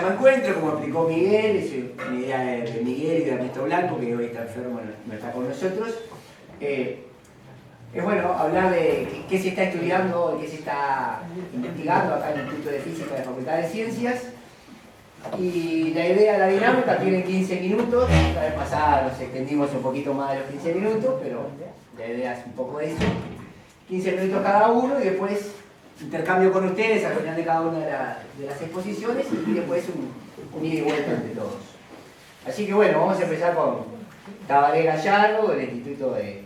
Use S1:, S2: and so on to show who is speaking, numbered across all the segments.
S1: Me encuentro, como explicó Miguel, es una idea de Miguel y de Ernesto Blanco, que hoy está enfermo, no está con nosotros. Es bueno hablar de qué se está estudiando, qué se está investigando acá en el Instituto de Física de la Facultad de Ciencias. Y la idea, la dinámica, tiene 15 minutos. La vez pasada nos extendimos un poquito más de los 15 minutos, pero la idea es un poco eso. 15 minutos cada uno y después intercambio con ustedes al final de cada una de las exposiciones y después un ida y vuelta entre todos. Así que bueno, vamos a empezar con Tabaré Gallardo, del Instituto del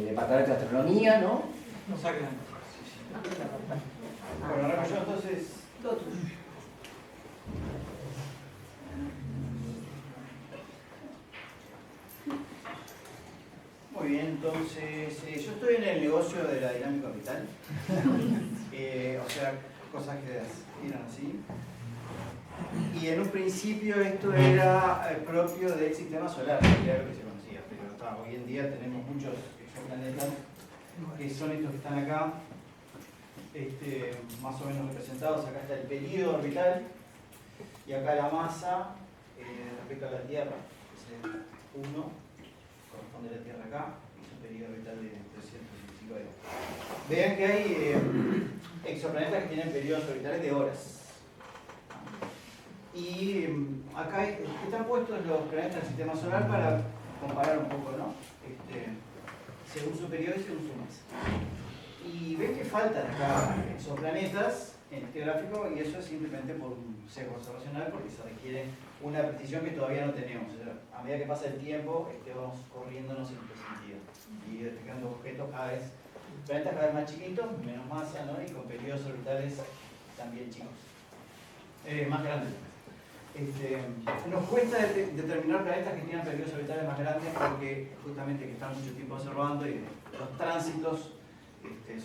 S1: Departamento de Astronomía, ¿no?
S2: Bueno, ahora yo entonces... Muy bien, entonces yo estoy en el negocio de la dinámica orbital, o sea, cosas que eran así. Y en un principio esto era propio del sistema solar, que era lo que se conocía, pero hoy en día tenemos muchos exoplanetas, que son estos que están acá, más o menos representados. Acá está el período orbital, y acá la masa respecto a la Tierra, que es el 1. Corresponde a la Tierra acá, es un periodo orbital de 365 años. Vean que hay exoplanetas que tienen periodos orbitales de horas. Y acá están puestos los planetas del sistema solar para comparar un poco, ¿no? Según su periodo y según su masa. Y ven que faltan acá exoplanetas en este gráfico, y eso es simplemente por un sesgo observacional, porque se requiere una precisión que todavía no tenemos. O sea, a medida que pasa el tiempo, vamos corriéndonos en este sentido y detectando objetos planetas cada vez más chiquitos, menos masa, ¿no? Y con periodos orbitales también chicos, más grandes. Nos cuesta determinar planetas que tienen periodos orbitales más grandes porque justamente que están mucho tiempo observando y los tránsitos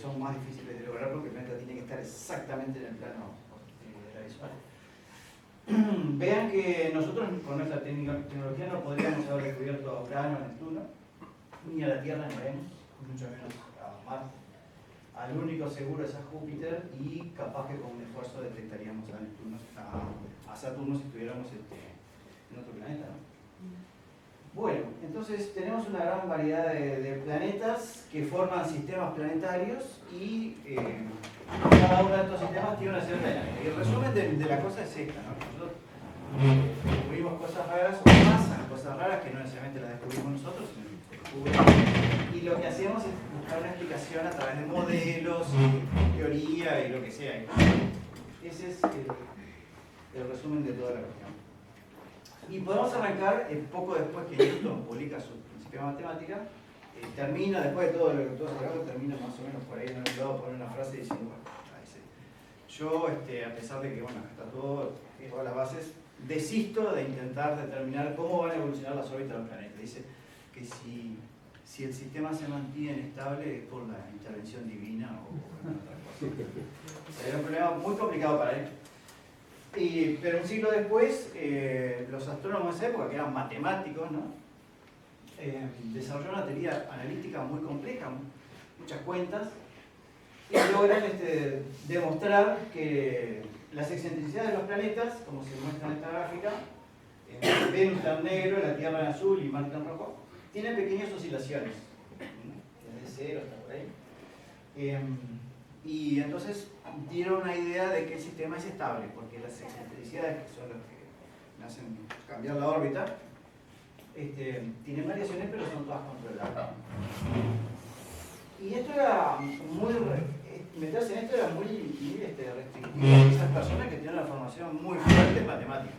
S2: son más difíciles de lograr porque el planeta tiene que estar exactamente en el plano de la visual. Vean que nosotros con nuestra tecnología no podríamos haber descubierto a Urano, a Neptuno, ni a la Tierra en Venus, mucho menos a Marte. Al único seguro es a Júpiter, y capaz que con un esfuerzo detectaríamos a Neptuno, a Saturno si estuviéramos en otro planeta, ¿no? Bueno, entonces tenemos una gran variedad de planetas que forman sistemas planetarios, y cada uno de estos sistemas tiene una cierta dinámica. Y el resumen de la cosa es esta, ¿no? Nosotros descubrimos cosas raras, o pasan cosas raras que no necesariamente las descubrimos nosotros, sino que descubrimos. Y lo que hacemos es buscar una explicación a través de modelos, teoría y lo que sea. Ese es el resumen de toda la cuestión. Y podemos arrancar poco después que Newton publica su principio de matemática. Termina, después de todo lo que tú has hablado, termina más o menos por ahí en el lado, poner una frase diciendo, bueno, yo, a pesar de que, bueno, está todo, tiene todas las bases, desisto de intentar determinar cómo van a evolucionar las órbitas de los planetas. Dice que si el sistema se mantiene estable es por la intervención divina o por otra cosa. Era un problema muy complicado para él. Pero un siglo después, los astrónomos de esa época, que eran matemáticos, ¿no? Desarrollaron una teoría analítica muy compleja, muchas cuentas, y logran demostrar que las excentricidades de los planetas, como se muestra en esta gráfica, Venus está en negro, la Tierra en azul y Marte en rojo, tienen pequeñas oscilaciones, desde 0 hasta por ahí. Y entonces dieron una idea de que el sistema es estable, porque las excentricidades, que son las que me hacen cambiar la órbita, tienen variaciones, pero son todas controlables. Y esto era muy... meterse en esto era muy restrictivo a esas personas que tienen una formación muy fuerte en matemáticas.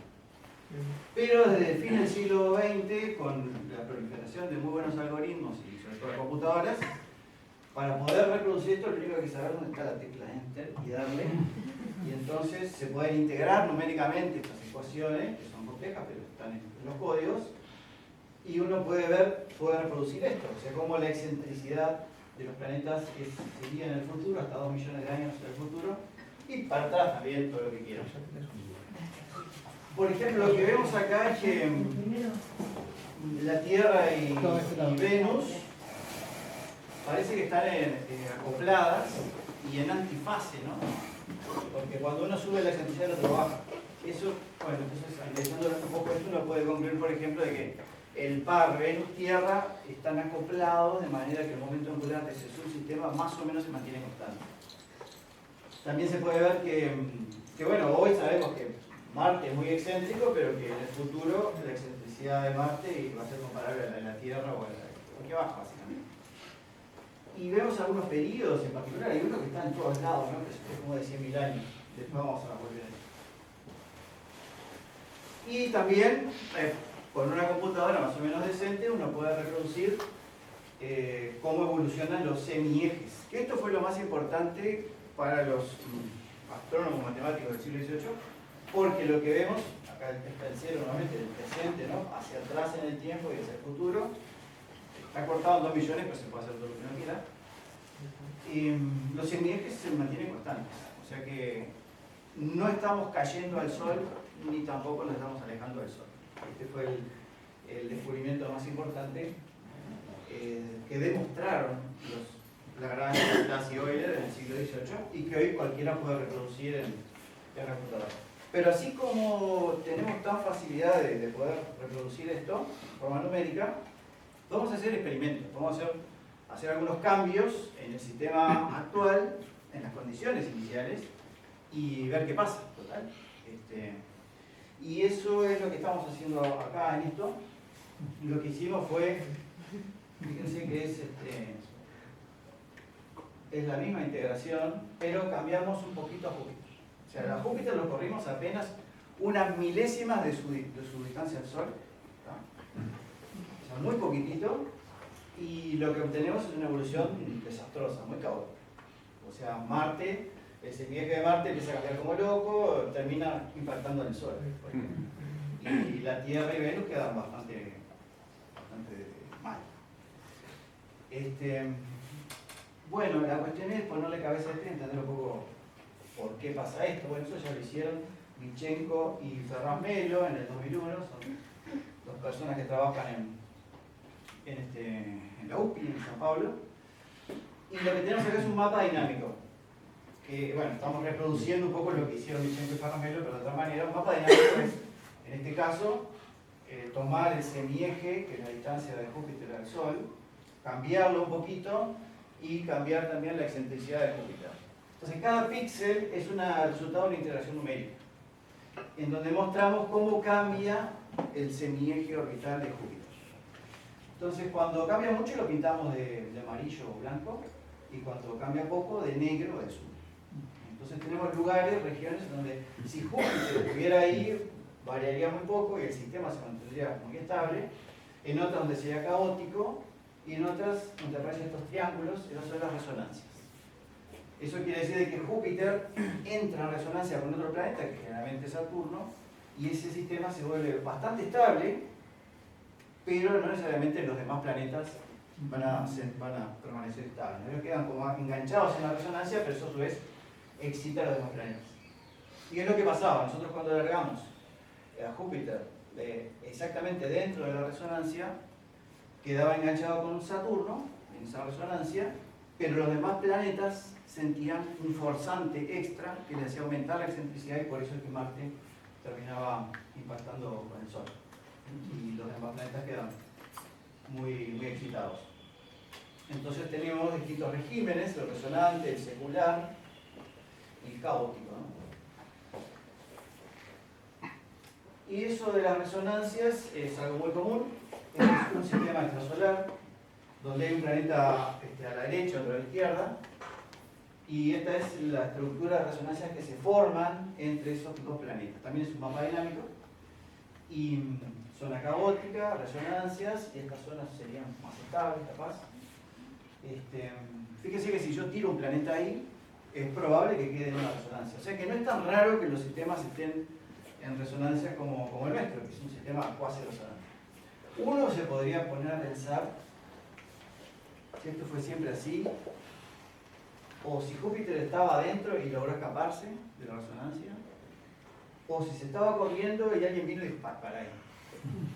S2: Pero desde el fin del siglo XX, con la proliferación de muy buenos algoritmos y sobre todo computadoras, para poder reproducir esto, lo único que hay que saber dónde está la tecla Enter y darle. Y entonces se pueden integrar numéricamente estas ecuaciones, que son complejas, pero están en los códigos, y uno puede reproducir esto, o sea, cómo la excentricidad de los planetas sería en el futuro, hasta 2 millones de años en el futuro, y para atrás también todo lo que quieran. Por ejemplo, lo que vemos acá es que la Tierra y Venus parece que están acopladas y en antifase, ¿no? Porque cuando uno sube la excentricidad, el otro baja. Eso, bueno, entonces analizando un poco esto, uno puede concluir, por ejemplo, de que el par Venus-Tierra están acoplados de manera que el momento angular de ese subsistema más o menos se mantiene constante. También se puede ver que bueno, hoy sabemos que Marte es muy excéntrico, pero que en el futuro la excentricidad de Marte va a ser comparable a la de la Tierra o a la que baja, básicamente. Y vemos algunos periodos en particular, hay uno que está en todos lados, ¿no? Que es como de 100.000 años. Después vamos a volver a eso. Y también, con una computadora más o menos decente, uno puede reproducir cómo evolucionan los semiejes. Que esto fue lo más importante para los astrónomos matemáticos del siglo XVIII, porque lo que vemos, acá está el cielo nuevamente, el presente, ¿no? Hacia atrás en el tiempo y hacia el futuro, está cortado en 2 millones, pero se puede hacer todo lo que uno quiera. Y los semiejes se mantienen constantes, o sea que no estamos cayendo al Sol, ni tampoco nos estamos alejando del Sol. Este fue el descubrimiento más importante que demostraron la gran Laplace y Euler en el siglo XVIII y que hoy cualquiera puede reproducir en la computadora. Pero así como tenemos tan facilidad de poder reproducir esto de forma numérica, vamos a hacer experimentos, vamos a hacer algunos cambios en el sistema actual, en las condiciones iniciales, y ver qué pasa, total. Y eso es lo que estamos haciendo acá en esto. Lo que hicimos fue, fíjense que es la misma integración, pero cambiamos un poquito a Júpiter. O sea, a Júpiter lo corrimos apenas unas milésimas de su distancia al Sol. ¿Tá? O sea, muy poquitito. Y lo que obtenemos es una evolución desastrosa, muy caótica. O sea, Marte, el semieje de Marte empieza a cambiar como loco, termina impactando en el Sol. Y la Tierra y Venus quedan bastante mal. Bueno, la cuestión es ponerle cabeza a esto y entender un poco por qué pasa esto. Bueno, eso ya lo hicieron Vichenko y Ferraz Melo en el 2001, son 2 personas que trabajan en la UPI, en San Pablo. Y lo que tenemos acá es un mapa dinámico. Que, bueno, estamos reproduciendo un poco lo que hicieron Vichenko y Ferraz Melo, pero de otra manera. Un mapa dinámico es, en este caso, tomar el semieje, que es la distancia de Júpiter al Sol, cambiarlo un poquito y cambiar también la excentricidad de Júpiter. Entonces, cada píxel es el resultado de una integración numérica, en donde mostramos cómo cambia el semieje orbital de Júpiter. Entonces, cuando cambia mucho lo pintamos de amarillo o blanco, y cuando cambia poco, de negro o de azul. Entonces tenemos lugares, regiones, donde si Júpiter estuviera ahí, variaría muy poco y el sistema se mantendría muy estable. En otras donde sería caótico, y en otras donde aparecen estos triángulos, esas son las resonancias. Eso quiere decir que Júpiter entra en resonancia con otro planeta, que generalmente es Saturno, y ese sistema se vuelve bastante estable, pero no necesariamente los demás planetas van a permanecer estables. Ellos quedan como enganchados en la resonancia, pero eso a su vez excita a los demás planetas. Y es lo que pasaba, nosotros cuando alargamos a Júpiter exactamente dentro de la resonancia, quedaba enganchado con Saturno en esa resonancia, pero los demás planetas sentían un forzante extra que le hacía aumentar la excentricidad y por eso es que Marte terminaba impactando con el Sol. Y los demás planetas quedan muy excitados. Entonces tenemos distintos regímenes, el resonante, el secular y el caótico, ¿no? Y eso de las resonancias es algo muy común. Es un sistema extrasolar donde hay un planeta a la derecha, otro a la izquierda, y esta es la estructura de resonancias que se forman entre esos 2 planetas. También es un mapa dinámico, y zona caótica, resonancias, y estas zonas serían más estables, capaz. Fíjense que si yo tiro un planeta ahí, es probable que quede en una resonancia. O sea que no es tan raro que los sistemas estén en resonancia como el nuestro, que es un sistema cuasi resonante. Uno se podría poner a pensar si esto fue siempre así, o si Júpiter estaba adentro y logró escaparse de la resonancia, o si se estaba corriendo y alguien vino y dijo, para ahí.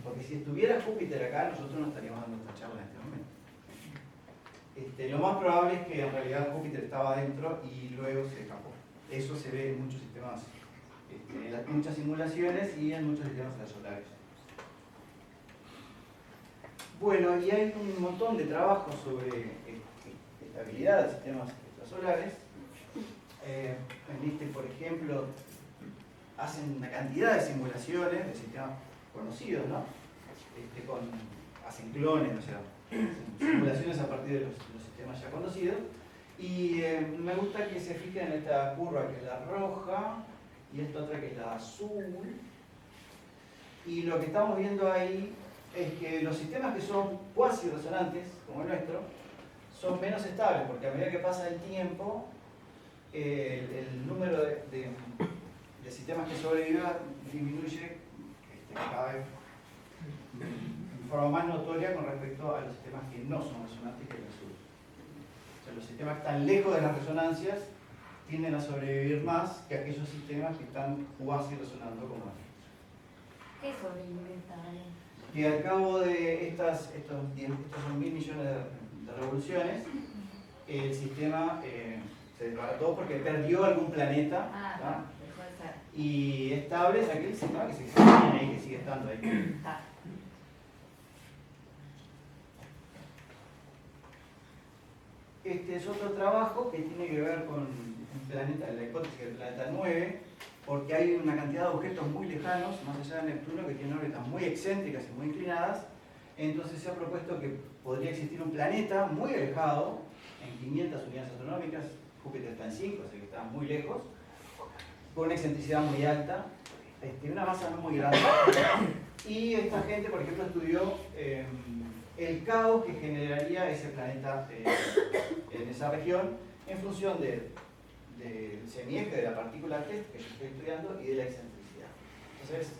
S2: Porque si estuviera Júpiter acá, nosotros no estaríamos dando esta charla en este momento. Lo más probable es que en realidad Júpiter estaba adentro y luego se escapó. Eso se ve en muchos sistemas en muchas simulaciones y en muchos sistemas solares. Bueno, y hay un montón de trabajos sobre estabilidad de sistemas extrasolares. En este, por ejemplo, hacen una cantidad de simulaciones de sistemas conocidos, ¿no? Hacen clones, o sea, simulaciones a partir de los sistemas ya conocidos. Y me gusta que se fijen en esta curva que es la roja y esta otra que es la azul. Y lo que estamos viendo ahí es que los sistemas que son cuasi resonantes, como el nuestro, son menos estables, porque a medida que pasa el tiempo, el número de sistemas que sobrevivan disminuye cada vez de forma más notoria con respecto a los sistemas que no son resonantes que el azul. O sea, los sistemas que están lejos de las resonancias tienden a sobrevivir más que aquellos sistemas que están cuasi resonando como el.
S3: ¿Qué sobrevive también?
S2: Que al cabo de estos son 1000 millones de revoluciones, el sistema se desbarató porque perdió algún planeta.
S3: Dejó de ser.
S2: Y estable es aquel sistema que se mantiene ahí, que sigue estando ahí. Este es otro trabajo que tiene que ver con un planeta, la hipótesis del planeta 9, porque hay una cantidad de objetos muy lejanos, más allá de Neptuno, que tienen órbitas muy excéntricas y muy inclinadas. Entonces se ha propuesto que podría existir un planeta muy alejado, en 500 unidades astronómicas, Júpiter está en 5, así que está muy lejos, con una excentricidad muy alta, una masa no muy grande. Y esta gente, por ejemplo, estudió el caos que generaría ese planeta en esa región en función del semieje de la partícula test que yo estoy estudiando y de la excentricidad. Entonces,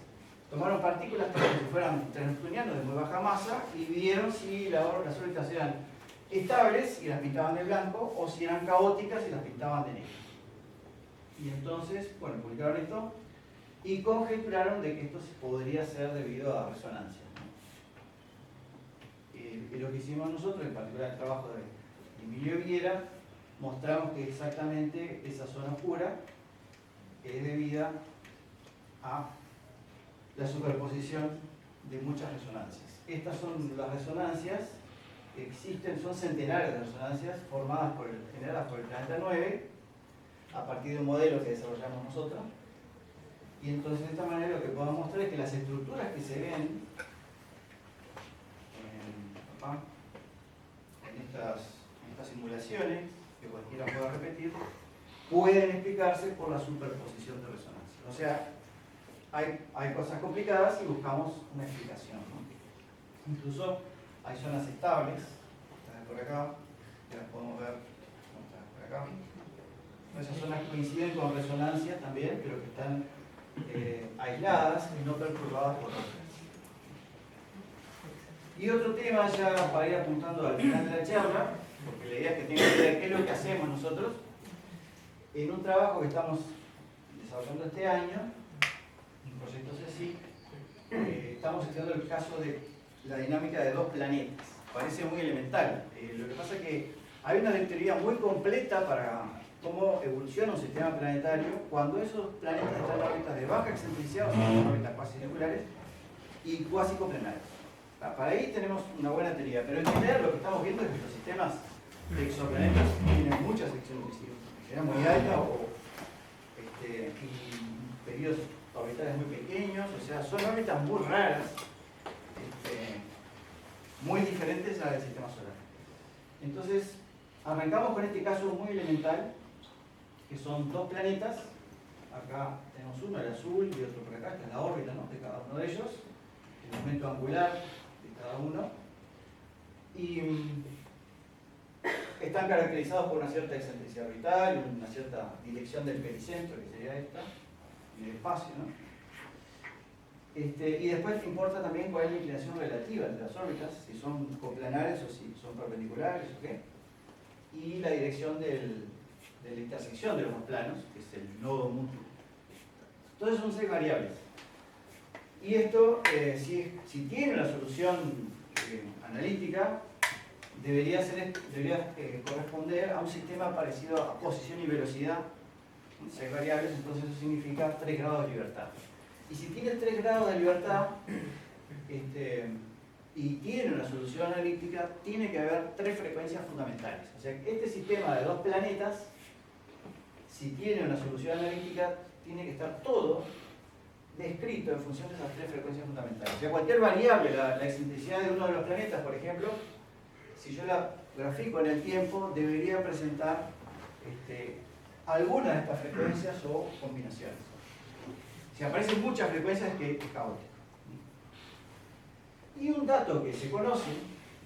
S2: tomaron partículas como si fueran transneptunianos de muy baja masa y vieron si las órbitas eran estables y las pintaban de blanco o si eran caóticas y las pintaban de negro. Y entonces, bueno, publicaron esto y conjeturaron de que esto podría ser debido a resonancia, ¿no? Y lo que hicimos nosotros, en particular el trabajo de Emilio Viera, mostramos que exactamente esa zona oscura es debida a la superposición de muchas resonancias. Estas son las resonancias que existen, son centenares de resonancias generadas por el planeta 9 a partir de un modelo que desarrollamos nosotros. Y entonces de esta manera lo que podemos mostrar es que las estructuras que se ven en estas simulaciones, que cualquiera pueda repetir, pueden explicarse por la superposición de resonancias. O sea, hay cosas complicadas y buscamos una explicación, ¿no? Incluso hay zonas estables, por acá, que las podemos ver por acá. Esas zonas coinciden con resonancias también, pero que están aisladas y no perturbadas por otras. Y otro tema, ya para ir apuntando al final de la charla, porque la idea es que tengan idea de qué es lo que hacemos nosotros, en un trabajo que estamos desarrollando este año, un proyecto CSIC, estamos estudiando el caso de la dinámica de dos planetas. Parece muy elemental. Lo que pasa es que hay una teoría muy completa para cómo evoluciona un sistema planetario cuando esos planetas están en órbitas de baja excentricidad, o sea, en órbitas cuasi circulares y cuasi coplanares. Para ahí tenemos una buena teoría, pero en general lo que estamos viendo es que los sistemas de exoplanetas tienen muchas excentricidades muy altas y periodos orbitales muy pequeños, o sea, son órbitas muy raras, muy diferentes a la del sistema solar. Entonces, arrancamos con este caso muy elemental, que son dos planetas. Acá tenemos uno, el azul, y otro por acá, esta es la órbita, ¿no?, de cada uno de ellos, el momento angular de cada uno, y están caracterizados por una cierta excentricidad orbital, una cierta dirección del pericentro, que sería esta, y el espacio, ¿no? Y después te importa también cuál es la inclinación relativa entre las órbitas, si son coplanares o si son perpendiculares o qué, y la dirección de la intersección de los dos planos, que es el nodo mutuo. Entonces son 6 variables. Y esto, si tiene una solución analítica, debería corresponder a un sistema parecido a posición y velocidad Si hay variables, entonces eso significa 3 grados de libertad. Y si tiene 3 grados de libertad y tiene una solución analítica, tiene que haber 3 frecuencias fundamentales. O sea, este sistema de 2 planetas, si tiene una solución analítica, tiene que estar todo descrito en función de esas 3 frecuencias fundamentales. O sea, cualquier variable, la excentricidad de uno de los planetas, por ejemplo, si yo la grafico en el tiempo, debería presentar alguna de estas frecuencias o combinaciones. Si aparecen muchas frecuencias es que es caótico. Y un dato que se conoce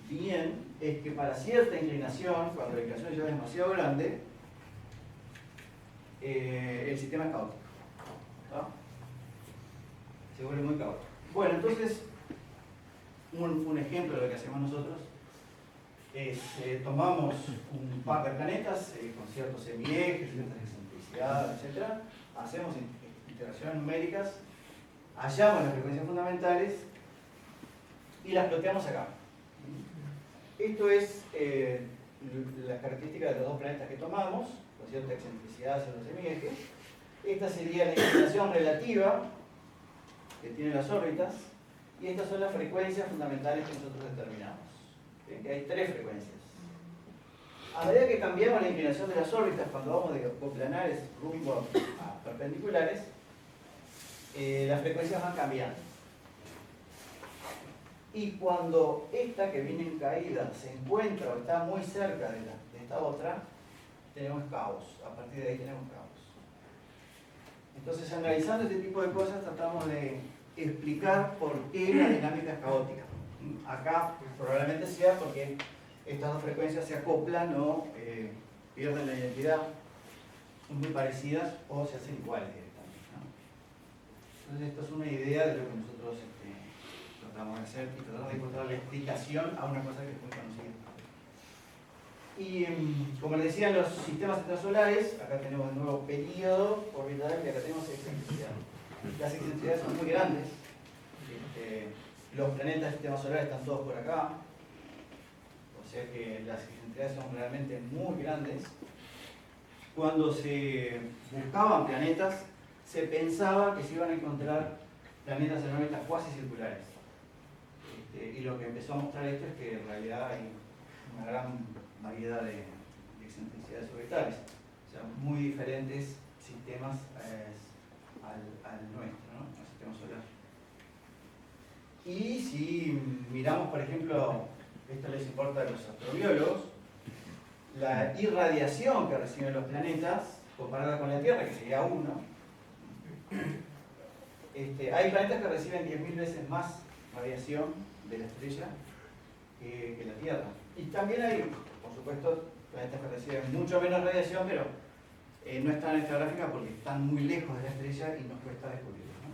S2: bien es que para cierta inclinación, cuando la inclinación ya es demasiado grande, el sistema es caótico, ¿no? Se vuelve muy caótico. Bueno, entonces, un ejemplo de lo que hacemos nosotros es, tomamos un par de planetas con ciertos semiejes, ciertas excentricidades, etc. Hacemos integraciones numéricas, hallamos las frecuencias fundamentales y las ploteamos acá. Esto es la característica de los 2 planetas que tomamos, con cierta excentricidad hacia los semiejes. Esta sería la inclinación relativa que tienen las órbitas, y estas son las frecuencias fundamentales que nosotros determinamos. ¿Bien? Que hay 3 frecuencias. A medida que cambiamos la inclinación de las órbitas, cuando vamos de coplanares rumbo a perpendiculares, las frecuencias van cambiando. Y cuando esta que viene en caída se encuentra o está muy cerca de esta otra, tenemos caos. A partir de ahí tenemos caos. Entonces, analizando este tipo de cosas, tratamos de explicar por qué la dinámica es caótica. Acá probablemente sea porque estas 2 frecuencias se acoplan o pierden la identidad, son muy parecidas o se hacen iguales directamente, ¿no? Entonces, esto es una idea de lo que nosotros tratamos de hacer y tratamos de encontrar la explicación a una cosa que es muy conocida. Y como les decía, en los sistemas extrasolares, acá tenemos el nuevo periodo orbital y acá tenemos excentricidad. Las excentricidades son muy grandes. Los planetas del sistema solar están todos por acá. O sea que las excentricidades son realmente muy grandes. Cuando se buscaban planetas, se pensaba que se iban a encontrar planetas en órbitas cuasi circulares. Y lo que empezó a mostrar esto es que en realidad hay una gran variedad de excentricidades orbitales, o sea, muy diferentes sistemas al nuestro, ¿no? Al sistema solar. Y si miramos, por ejemplo, esto les importa a los astrobiólogos, la irradiación que reciben los planetas comparada con la Tierra, que sería 1, hay planetas que reciben 10.000 veces más radiación de la estrella que la Tierra. Y también hay, por supuesto, planetas que reciben mucho menos radiación, pero no están en esta gráfica porque están muy lejos de la estrella y nos cuesta descubrirlos, ¿no?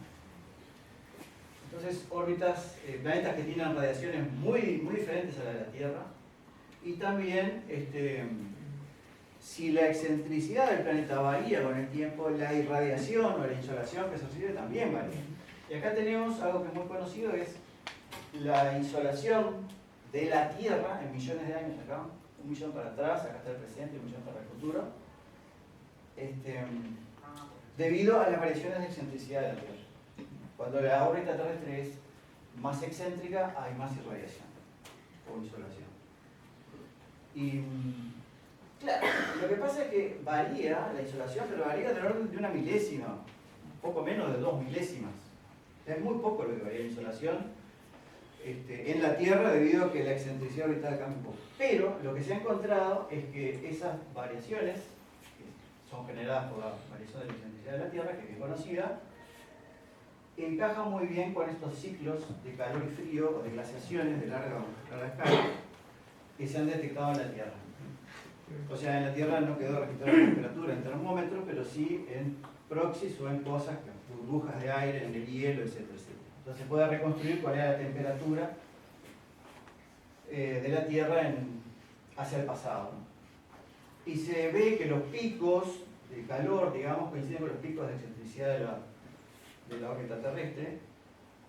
S2: Entonces, órbitas, planetas que tienen radiaciones muy diferentes a la de la Tierra. Y también, si la excentricidad del planeta varía con el tiempo, la irradiación o la insolación que se recibe también varía. Y acá tenemos algo que es muy conocido, es la insolación de la Tierra en millones de años acá, 1 millón para atrás, acá está el presente, 1 millón para el futuro, debido a las variaciones de excentricidad de la Tierra. Cuando la órbita terrestre es más excéntrica, hay más irradiación o insolación. Y claro, lo que pasa es que varía la insolación, pero varía del orden de 1 milésima, un poco menos de 2 milésimas. Es muy poco lo que varía la insolación en la Tierra debido a que la excentricidad orbital cambia un poco. Pero lo que se ha encontrado es que esas variaciones, que son generadas por la variación de la excentricidad de la Tierra, que es bien conocida, encajan muy bien con estos ciclos de calor y frío o de glaciaciones de larga escala que se han detectado en la Tierra. O sea, en la Tierra no quedó registrada la temperatura en termómetros, pero sí en proxies o en cosas, burbujas de aire, en el hielo, etcétera, etcétera. Entonces se puede reconstruir cuál era la temperatura de la Tierra hacia el pasado, ¿no? Y se ve que los picos de calor, digamos, coinciden con los picos de excentricidad de la órbita terrestre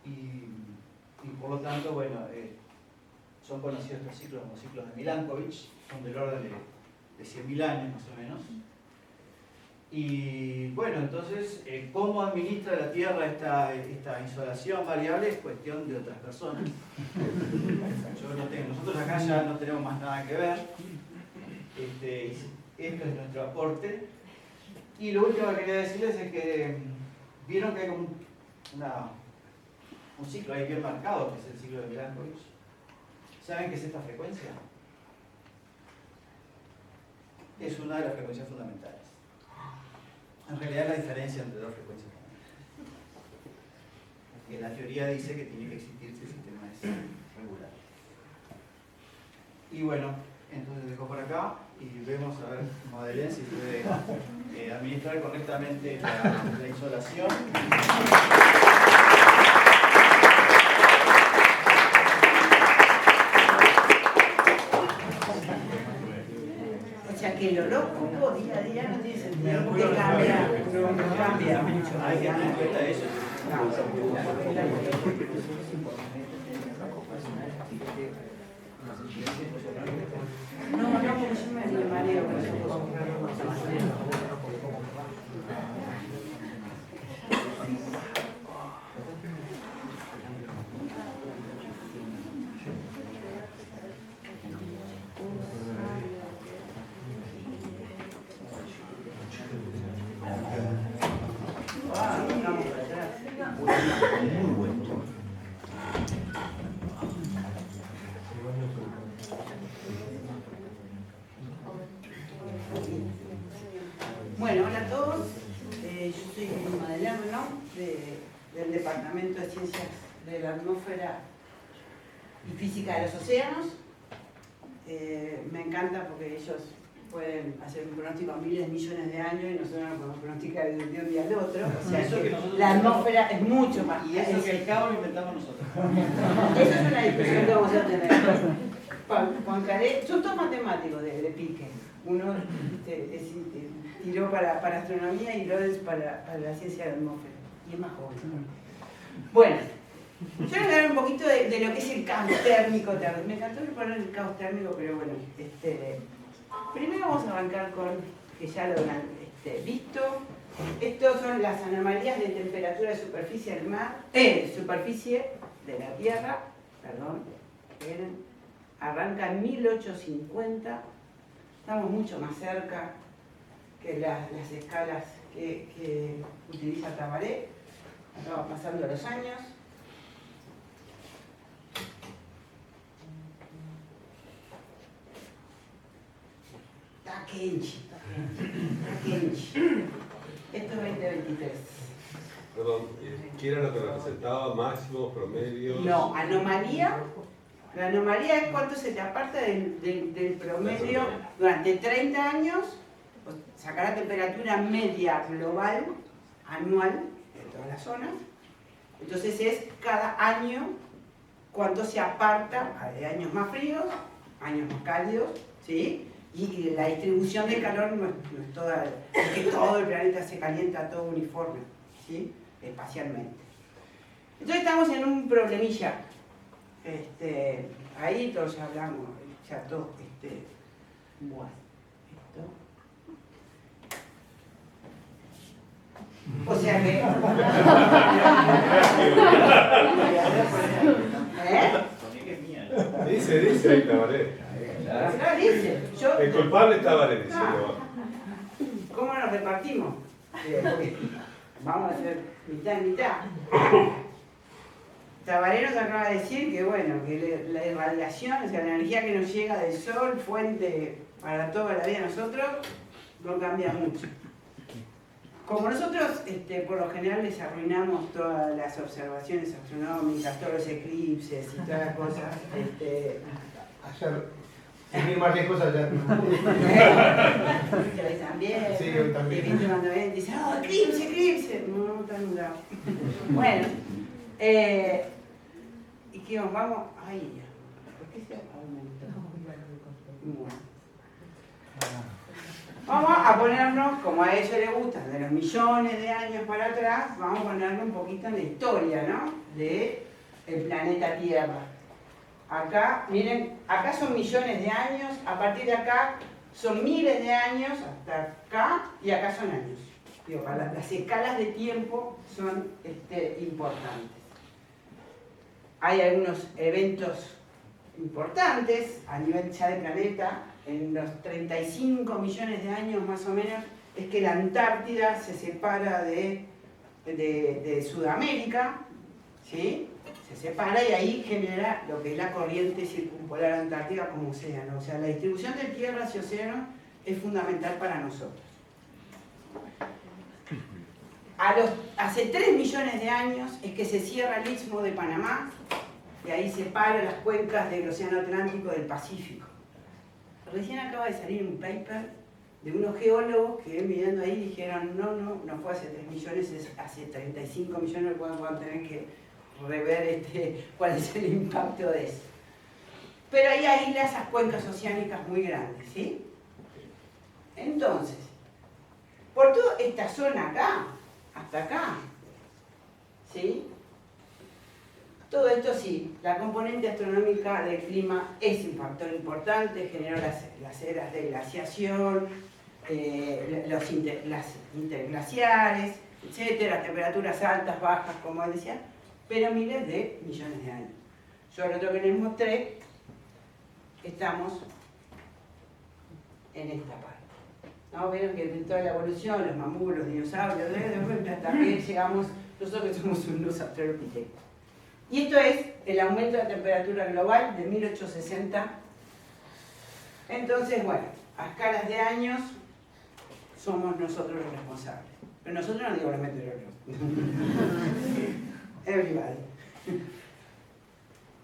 S2: y por lo tanto, bueno, son conocidos estos ciclos como ciclos de Milankovitch, son del orden de 100.000 años más o menos. Y bueno, entonces, ¿cómo administra la Tierra esta insolación variable? Es cuestión de otras personas. Nosotros acá ya no tenemos más nada que ver. Esto es nuestro aporte. Y lo último que quería decirles es que vieron que hay como un ciclo ahí bien marcado, que es el ciclo de Milankovitch. ¿Saben qué es esta frecuencia? Es una de las frecuencias fundamentales. En realidad es la diferencia entre dos frecuencias fundamentales. Que la teoría dice que tiene que existir si el sistema es regular. Y bueno, entonces dejo por acá y vemos a ver Madeleine si puede administrar correctamente la insolación.
S4: O sea que lo loco día a día no tiene sentido porque cambia mucho.
S2: Hay que tener en cuenta eso.
S4: No, porque yo me mareo con eso. Bueno, hola a todos. Yo soy Madeleine Renaud, del Departamento de Ciencias de la Atmósfera y Física de los Océanos. Me encanta porque ellos pueden hacer un pronóstico a miles de millones de años y nosotros no podemos pronosticar de un día al otro. O sea,
S2: Eso que nosotros
S4: la atmósfera es mucho más.
S2: Y eso que el cabo lo inventamos nosotros.
S4: Esa es una discusión que vamos a tener. Juan Caré, son todos matemáticos de pique. Uno tiró para astronomía y Lorenz para la ciencia de la atmósfera. Y es más joven. Bueno, yo les voy a hablar un poquito de lo que es el caos térmico. Me encantó poner el caos térmico, pero bueno. Primero vamos a arrancar con, que ya lo han visto. Estos son las anomalías de temperatura de superficie del mar, superficie de la Tierra, perdón, esperen, arranca en 1850, estamos mucho más cerca que las escalas que utiliza Tabaré, acá van pasando los años. Takenchi. Esto es 2023.
S5: Perdón, ¿qué era lo que representaba? ¿Máximos, promedios?
S4: No, anomalía. La anomalía es cuánto se te aparta del promedio durante 30 años, pues, sacar la temperatura media global, anual, de todas las zonas. Entonces es cada año cuánto se aparta, de años más fríos, años más cálidos, ¿sí? Y la distribución de calor no es toda, es que todo el planeta se calienta todo uniforme, ¿sí? Espacialmente. Entonces estamos en un problemilla. Ahí todos ya hablamos, ya todo, bueno, esto. O sea que...
S5: Dice ahí Tabaré.
S4: No, dice.
S5: El culpable es Tabaré, dice.
S4: ¿Cómo nos repartimos? Vamos a hacer mitad y mitad. Tabaré nos acaba de decir que, bueno, que la irradiación, o sea, la energía que nos llega del Sol, fuente para toda la vida de nosotros, no cambia mucho. Como nosotros, por lo general, les arruinamos todas las observaciones astronómicas, todos los eclipses y todas las cosas,
S6: Ayer, sin ir más lejos allá.
S4: Hoy también.
S6: Sí, hoy también.
S4: Y viste cuando ven, dice, ¡oh, eclipse! No, está nublado. Bueno, ¿y qué vamos? Ahí ya. ¿Por qué se aumentó? Bueno. Vamos a ponernos, como a ellos les gusta, de los millones de años para atrás, vamos a ponernos un poquito en la historia, ¿no? De el planeta Tierra. Acá, miren, acá son millones de años, a partir de acá son miles de años hasta acá y acá son años. Digo, las escalas de tiempo son importantes. Hay algunos eventos importantes a nivel ya de planeta. En los 35 millones de años más o menos es que la Antártida se separa de Sudamérica, ¿sí? Se separa y ahí genera lo que es la corriente circumpolar antártica como océano. O sea, la distribución de tierras y océanos es fundamental para nosotros. Hace 3 millones de años es que se cierra el Istmo de Panamá y ahí separa las cuencas del Océano Atlántico del Pacífico. Recién acaba de salir un paper de unos geólogos que mirando ahí dijeron no fue hace 3 millones, es hace 35 millones, vamos a tener que rever cuál es el impacto de eso. Pero ahí aísla esas cuencas oceánicas muy grandes, ¿sí? Entonces, por toda esta zona acá, hasta acá, ¿sí? Todo esto sí, la componente astronómica del clima es un factor importante, generó las eras de glaciación, las interglaciares, etcétera, temperaturas altas, bajas, como decía, pero miles de millones de años. Yo lo que les mostré, estamos en esta parte. ¿No? Vieron que en toda la evolución, los mamús, los dinosaurios, también llegamos, nosotros somos unos australopithecus. Y esto es el aumento de la temperatura global de 1860. Entonces, bueno, a escalas de años somos nosotros los responsables. Pero nosotros no digo la meteoróloga. Everybody.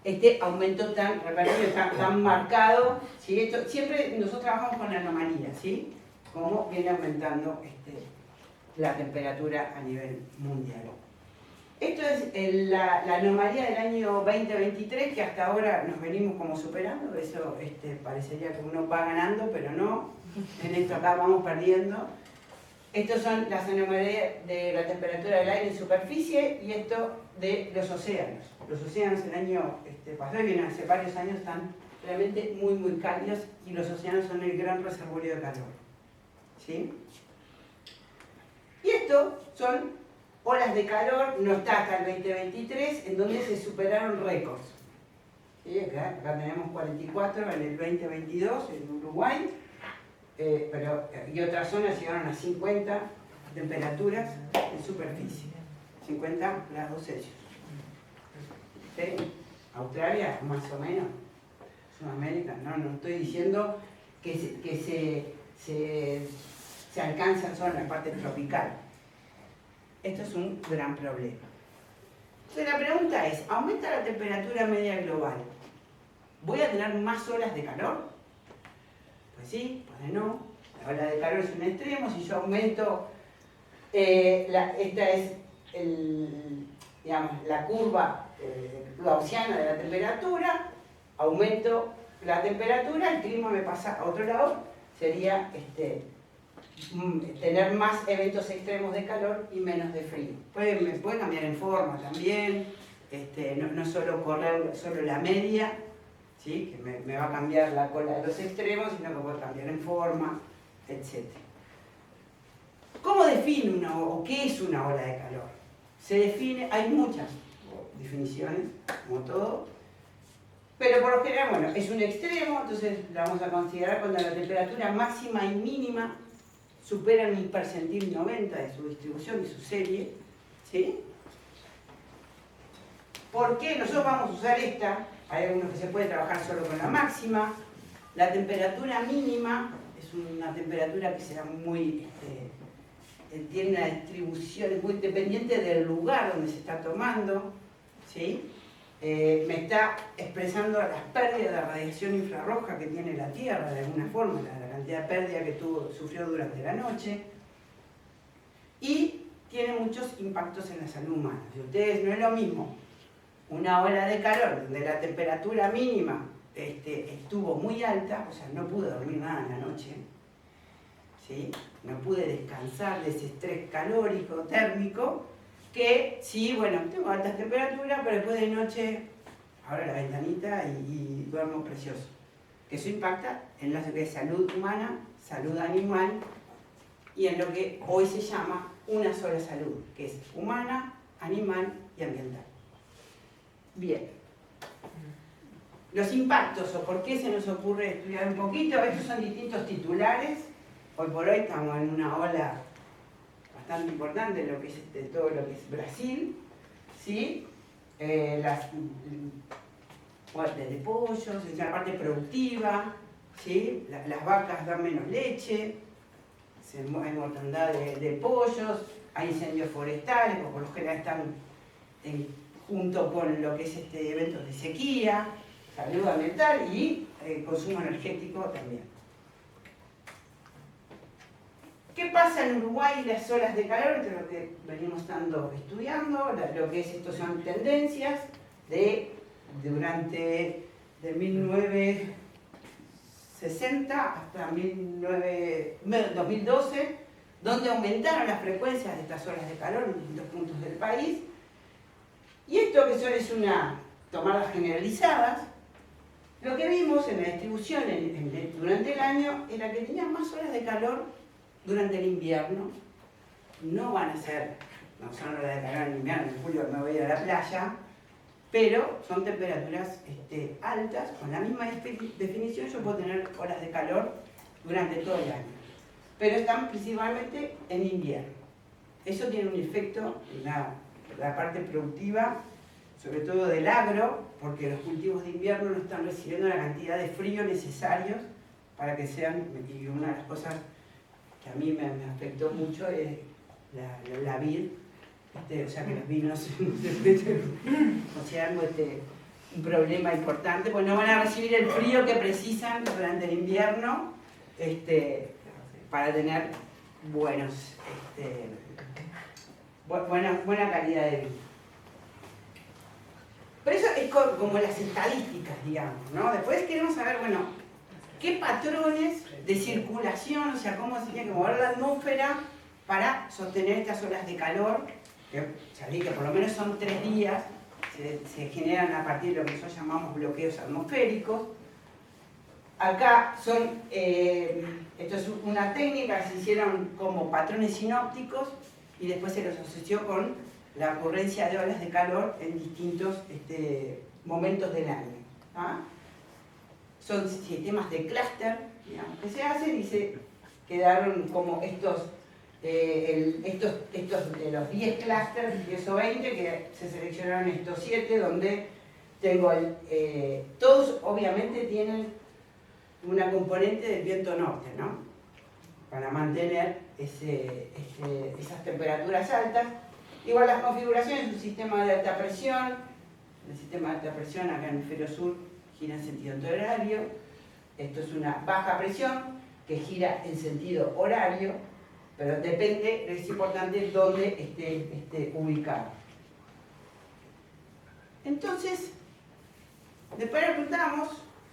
S4: Este aumento tan repetido, tan marcado, ¿sí? Esto, siempre nosotros trabajamos con anomalías, ¿sí? Cómo viene aumentando la temperatura a nivel mundial. Esto es la anomalía del año 2023, que hasta ahora nos venimos como superando. Eso parecería que uno va ganando, pero no. En esto acá vamos perdiendo. Estas son las anomalías de la temperatura del aire en superficie y esto de los océanos. Los océanos el año pasado y bien hace varios años están realmente muy, muy cálidos y los océanos son el gran reservorio de calor. ¿Sí? Y esto son olas de calor, no está hasta el 2023, en donde se superaron récords. ¿Sí? Acá tenemos 44 en el 2022 en Uruguay, y otras zonas llegaron a 50 temperaturas en superficie, 50 grados Celsius. ¿Sí? Australia, más o menos. Sudamérica, no estoy diciendo que se alcanza solo en la parte tropical. Esto es un gran problema. Entonces la pregunta es, ¿aumenta la temperatura media global? ¿Voy a tener más olas de calor? Pues sí, pues no. La ola de calor es un extremo. Si yo aumento, esta es la curva gaussiana de la temperatura, aumento la temperatura, el clima me pasa a otro lado, sería tener más eventos extremos de calor y menos de frío. Me puede cambiar en forma también, no solo correr solo la media, ¿sí? Que me va a cambiar la cola de los extremos, sino que puede cambiar en forma, etc. ¿Cómo define o qué es una ola de calor? Se define, hay muchas definiciones, como todo, pero por lo general, bueno, es un extremo, entonces la vamos a considerar cuando la temperatura máxima y mínima superan el percentil 90 de su distribución, de su serie, ¿sí? ¿Por qué? Nosotros vamos a usar esta, hay algunos que se puede trabajar solo con la máxima. La temperatura mínima es una temperatura que será muy, tiene una distribución muy dependiente del lugar donde se está tomando, ¿sí? Me está expresando las pérdidas de radiación infrarroja que tiene la Tierra de alguna forma, la cantidad de pérdida que sufrió durante la noche, y tiene muchos impactos en la salud humana. Si ustedes no es lo mismo una ola de calor donde la temperatura mínima estuvo muy alta, o sea, no pude dormir nada en la noche, ¿sí? No pude descansar de ese estrés calórico, térmico, que sí, bueno, tengo altas temperaturas, pero después de noche abro la ventanita y duermo precioso. que eso impacta en lo que es salud humana, salud animal y en lo que hoy se llama una sola salud, que es humana, animal y ambiental. Bien. Los impactos, o por qué se nos ocurre estudiar un poquito, estos son distintos titulares. Hoy por hoy estamos en una ola bastante importante en lo que es todo lo que es Brasil, ¿sí? Las muertes de pollos, es la parte productiva, ¿sí? Las vacas dan menos leche, hay mortandad de pollos, hay incendios forestales, porque por lo general están junto con lo que es eventos de sequía, salud ambiental y consumo energético también. ¿Qué pasa en Uruguay y las olas de calor? Esto es lo que venimos estudiando, lo que es esto son tendencias durante de 1960 hasta 2012, donde aumentaron las frecuencias de estas olas de calor en distintos puntos del país. Y esto que son es una tomadas generalizadas, lo que vimos en la distribución durante el año era que tenían más horas de calor durante el invierno. No van a ser, no son horas de calor en invierno, en julio me voy a la playa, pero son temperaturas altas. Con la misma definición yo puedo tener horas de calor durante todo el año, pero están principalmente en invierno. Eso tiene un efecto en la parte productiva, sobre todo del agro, porque los cultivos de invierno no están recibiendo la cantidad de frío necesarios para que sean, y una de las cosas que a mí me afectó mucho es la vid, o sea que los vinos consideran un problema importante, pues no van a recibir el frío que precisan durante el invierno para tener buena calidad de vida. Pero eso es como las estadísticas, digamos, ¿no? Después queremos saber, bueno, qué patrones de circulación, o sea, cómo se tiene que mover la atmósfera para sostener estas olas de calor, que ya dije que por lo menos son 3 días, se generan a partir de lo que nosotros llamamos bloqueos atmosféricos. Acá esto es una técnica que se hicieron como patrones sinópticos y después se los asoció con la ocurrencia de olas de calor en distintos momentos del año. ¿Ah? Son sistemas de clúster, digamos, que se hacen y se quedaron como estos de los 10 clústeres, 10 o 20, que se seleccionaron estos 7, donde tengo todos obviamente tienen una componente del viento norte, ¿no? Para mantener esas temperaturas altas. Igual las configuraciones, un sistema de alta presión, el sistema de alta presión acá en el hemisferio sur gira en sentido antihorario. Esto es una baja presión que gira en sentido horario, pero depende, es importante dónde esté ubicado. Entonces, después le preguntamos,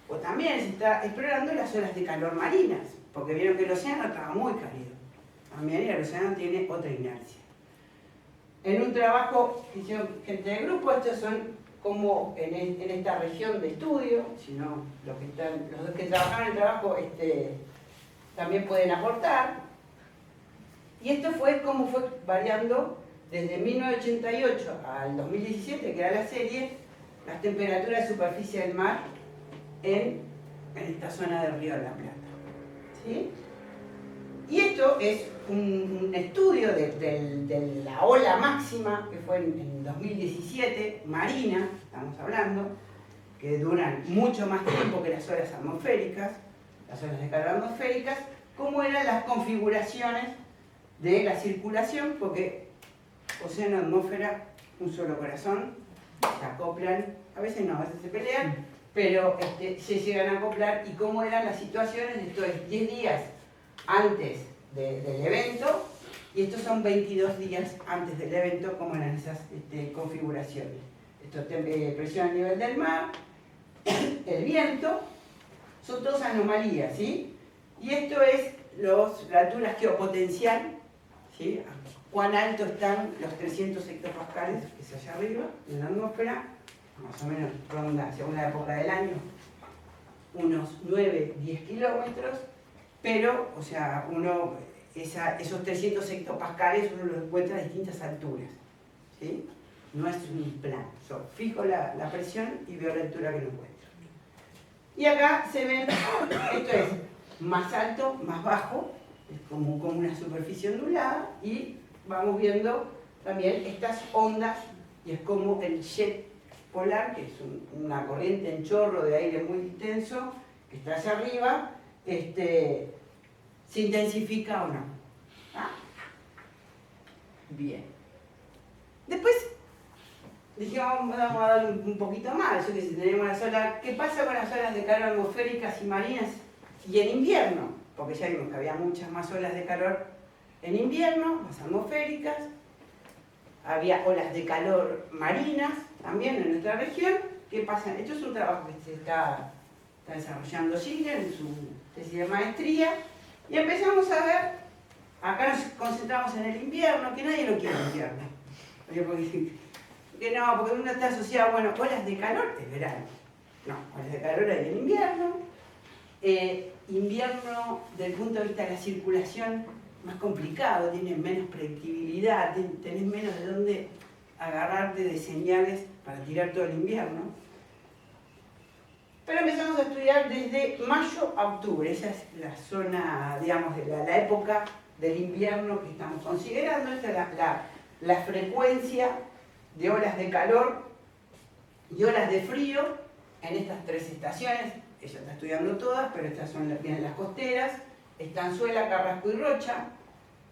S4: o también se está explorando las olas de calor marinas, porque vieron que el océano estaba muy cálido. También el océano tiene otra inercia. En un trabajo que hicieron gente de grupo, estos son como en esta región de estudio, sino los que trabajaron en el trabajo también pueden aportar. Y esto fue como fue variando desde 1988 al 2017, que era la serie, las temperaturas de superficie del mar en esta zona del Río de la Plata. ¿Sí? Y esto es un estudio de la ola máxima, que fue en 2017, marina, estamos hablando, que duran mucho más tiempo que las olas atmosféricas, las olas de calor atmosféricas, cómo eran las configuraciones de la circulación, porque océano, atmósfera, un solo corazón, se acoplan, a veces no, a veces se pelean, pero se llegan a acoplar, y cómo eran las situaciones, esto es 10 días antes del evento, y estos son 22 días antes del evento, cómo eran esas configuraciones. Esto es presión a nivel del mar, el viento, son todas anomalías, ¿sí? Y esto es la altura geopotencial, ¿sí? Cuán alto están los 300 hectopascales, que es allá arriba, en la atmósfera, más o menos ronda según la época del año, unos 9, 10 kilómetros, pero, o sea, esos 300 hectopascales uno los encuentra a distintas alturas, ¿sí? No es un plan, yo fijo la presión y veo la altura que lo encuentro. Y acá se ven, esto es más alto, más bajo, es como una superficie ondulada, y vamos viendo también estas ondas, y es como el jet polar, que es una corriente en chorro de aire muy intenso, que está hacia arriba, se intensifica o no. ¿Ah? Bien. Después dijimos, vamos a dar un poquito más, yo que sé, tenemos las olas, ¿qué pasa con las olas de calor atmosféricas y marinas? Y en invierno, porque ya vimos que había muchas más olas de calor en invierno, las atmosféricas, había olas de calor marinas también en nuestra región. ¿Qué pasa? Esto es un trabajo que se está desarrollando Schiller en su tesis de maestría, y empezamos a ver, acá nos concentramos en el invierno, que nadie lo quiere el invierno. Que no, porque uno está asociado, bueno, olas de calor es verano. No, olas de calor hay en invierno. Invierno, desde el punto de vista de la circulación, más complicado, tiene menos predictibilidad, tenés menos de dónde agarrarte de señales para tirar todo el invierno. Pero empezamos a estudiar desde mayo a octubre, esa es la zona, digamos, de la época del invierno que estamos considerando. Esta es la frecuencia de olas de calor y olas de frío en estas tres estaciones. Ella está estudiando todas, pero estas son vienen las costeras, Estanzuela, Carrasco y Rocha,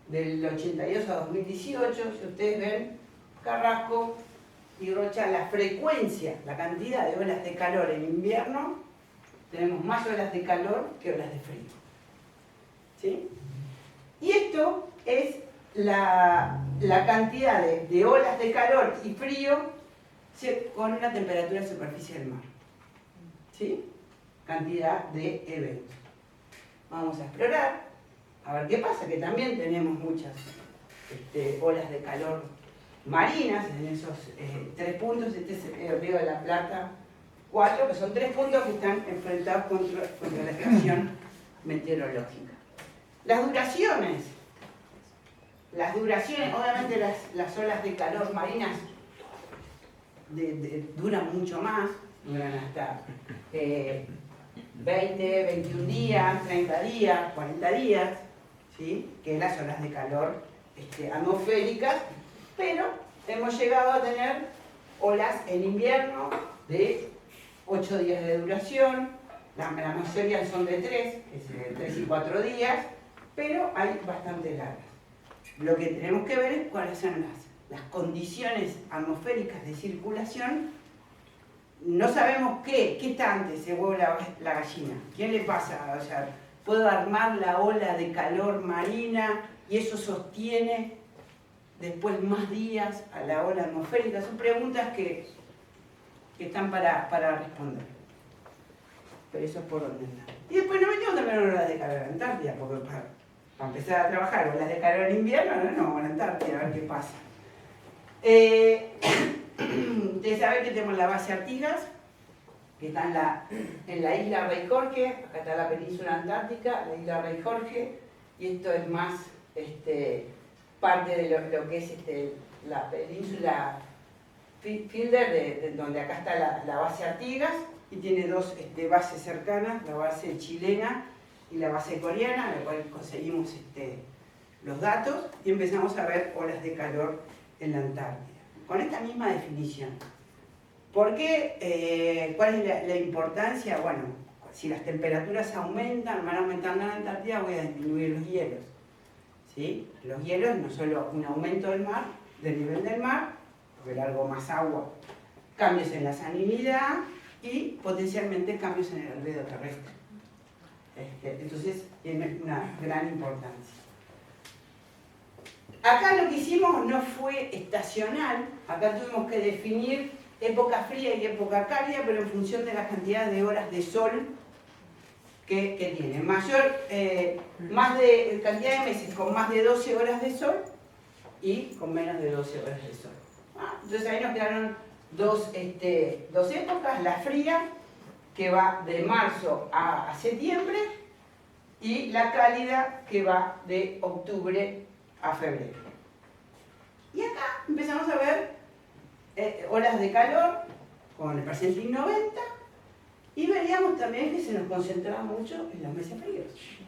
S4: del 82 a 2018. Si ustedes ven, Carrasco y Rocha, la frecuencia, la cantidad de olas de calor en invierno, tenemos más olas de calor que olas de frío. ¿Sí? Y esto es la cantidad de olas de calor y frío con una temperatura de superficie del mar. ¿Sí? Cantidad de eventos. Vamos a explorar, a ver qué pasa, que también tenemos muchas olas de calor marinas en esos tres puntos. Este es el Río de la Plata 4, que son tres puntos que están enfrentados contra la estación meteorológica. Las duraciones, obviamente las olas de calor marinas duran mucho más, duran hasta 20, 21 días, 30 días, 40 días, ¿sí? Que las olas de calor atmosféricas, pero hemos llegado a tener olas en invierno de 8 días de duración, la mayoría son de 3, es 3 y 4 días, pero hay bastante largas. Lo que tenemos que ver es cuáles son las condiciones atmosféricas de circulación. No sabemos qué está antes, el huevo o la gallina. ¿Quién le pasa? O sea, ¿puedo armar la ola de calor marina y eso sostiene después más días a la ola atmosférica? Son preguntas que están para responder. Pero eso es por donde andar. Y después nos metimos también en olas de calor en Antártida, porque para empezar a trabajar olas de calor en invierno, no vamos a la Antártida a ver qué pasa. Ustedes saben que tenemos la base Artigas, que está en la isla Rey Jorge. Acá está la península antártica, la isla Rey Jorge, y esto es más parte de lo que es la península Fielder, de donde acá está la base Artigas, y tiene dos bases cercanas, la base chilena y la base coreana, en la cual conseguimos los datos, y empezamos a ver olas de calor en la Antártida, con esta misma definición. ¿Por qué? ¿Cuál es la importancia? Bueno, si las temperaturas aumentan, van aumentando en la Antártida, voy a disminuir los hielos. ¿Sí? Los hielos, no solo un aumento del nivel del mar, porque largo más agua, cambios en la salinidad y potencialmente cambios en el albedo terrestre. Entonces, tiene una gran importancia. Acá lo que hicimos no fue estacional, acá tuvimos que definir época fría y época cálida, pero en función de la cantidad de horas de sol que tiene. Cantidad de meses con más de 12 horas de sol y con menos de 12 horas de sol. Entonces ahí nos quedaron dos épocas, la fría, que va de marzo a septiembre, y la cálida, que va de octubre a febrero. Y acá empezamos a ver olas de calor con el percentil 90, y veríamos también que se nos concentraba mucho en los meses fríos,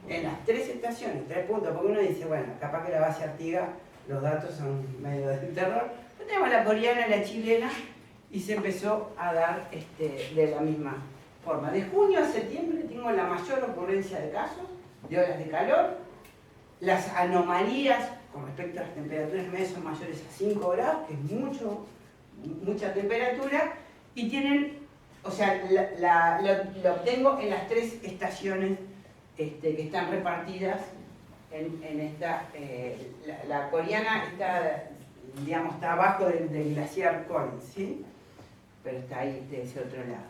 S4: en las 3 estaciones, 3 puntos, porque uno dice, bueno, capaz que la base Artigas, los datos son medio de terror, pero tenemos la coreana y la chilena, y se empezó a dar de la misma forma. De junio a septiembre tengo la mayor ocurrencia de casos, de olas de calor. Las anomalías con respecto a las temperaturas medias son mayores a 5 grados, que es mucha temperatura, y tienen, o sea, lo obtengo en las 3 estaciones que están repartidas en esta. La coreana está, digamos, está abajo del glaciar Collins, ¿sí? Pero está ahí de ese otro lado.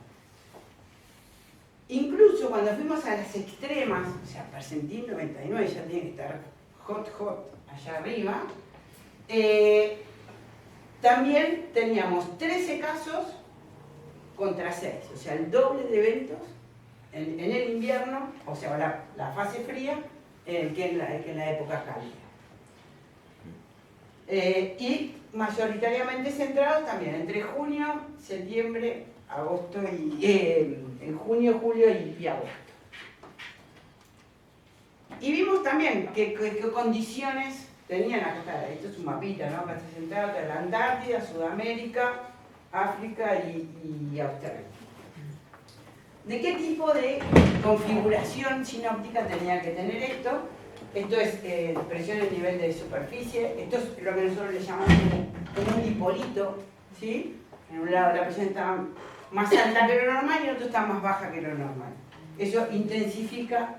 S4: Incluso cuando fuimos a las extremas, o sea, percentil 99, ya tiene que estar hot allá arriba, también teníamos 13 casos contra 6, o sea, el doble de eventos en el invierno, o sea, la fase fría, que en la época cálida. Y mayoritariamente centrados también entre junio, septiembre, agosto y en junio, julio y agosto. Y vimos también qué condiciones tenían acá. Esto es un mapita, ¿no? Acá está centrado la Antártida, Sudamérica, África y Australia. ¿De qué tipo de configuración sinóptica tenía que tener esto? Esto es presión en nivel de superficie. Esto es lo que nosotros le llamamos como un dipolito, ¿sí? En un lado la presión está más alta que lo normal y en otro está más baja que lo normal. Eso intensifica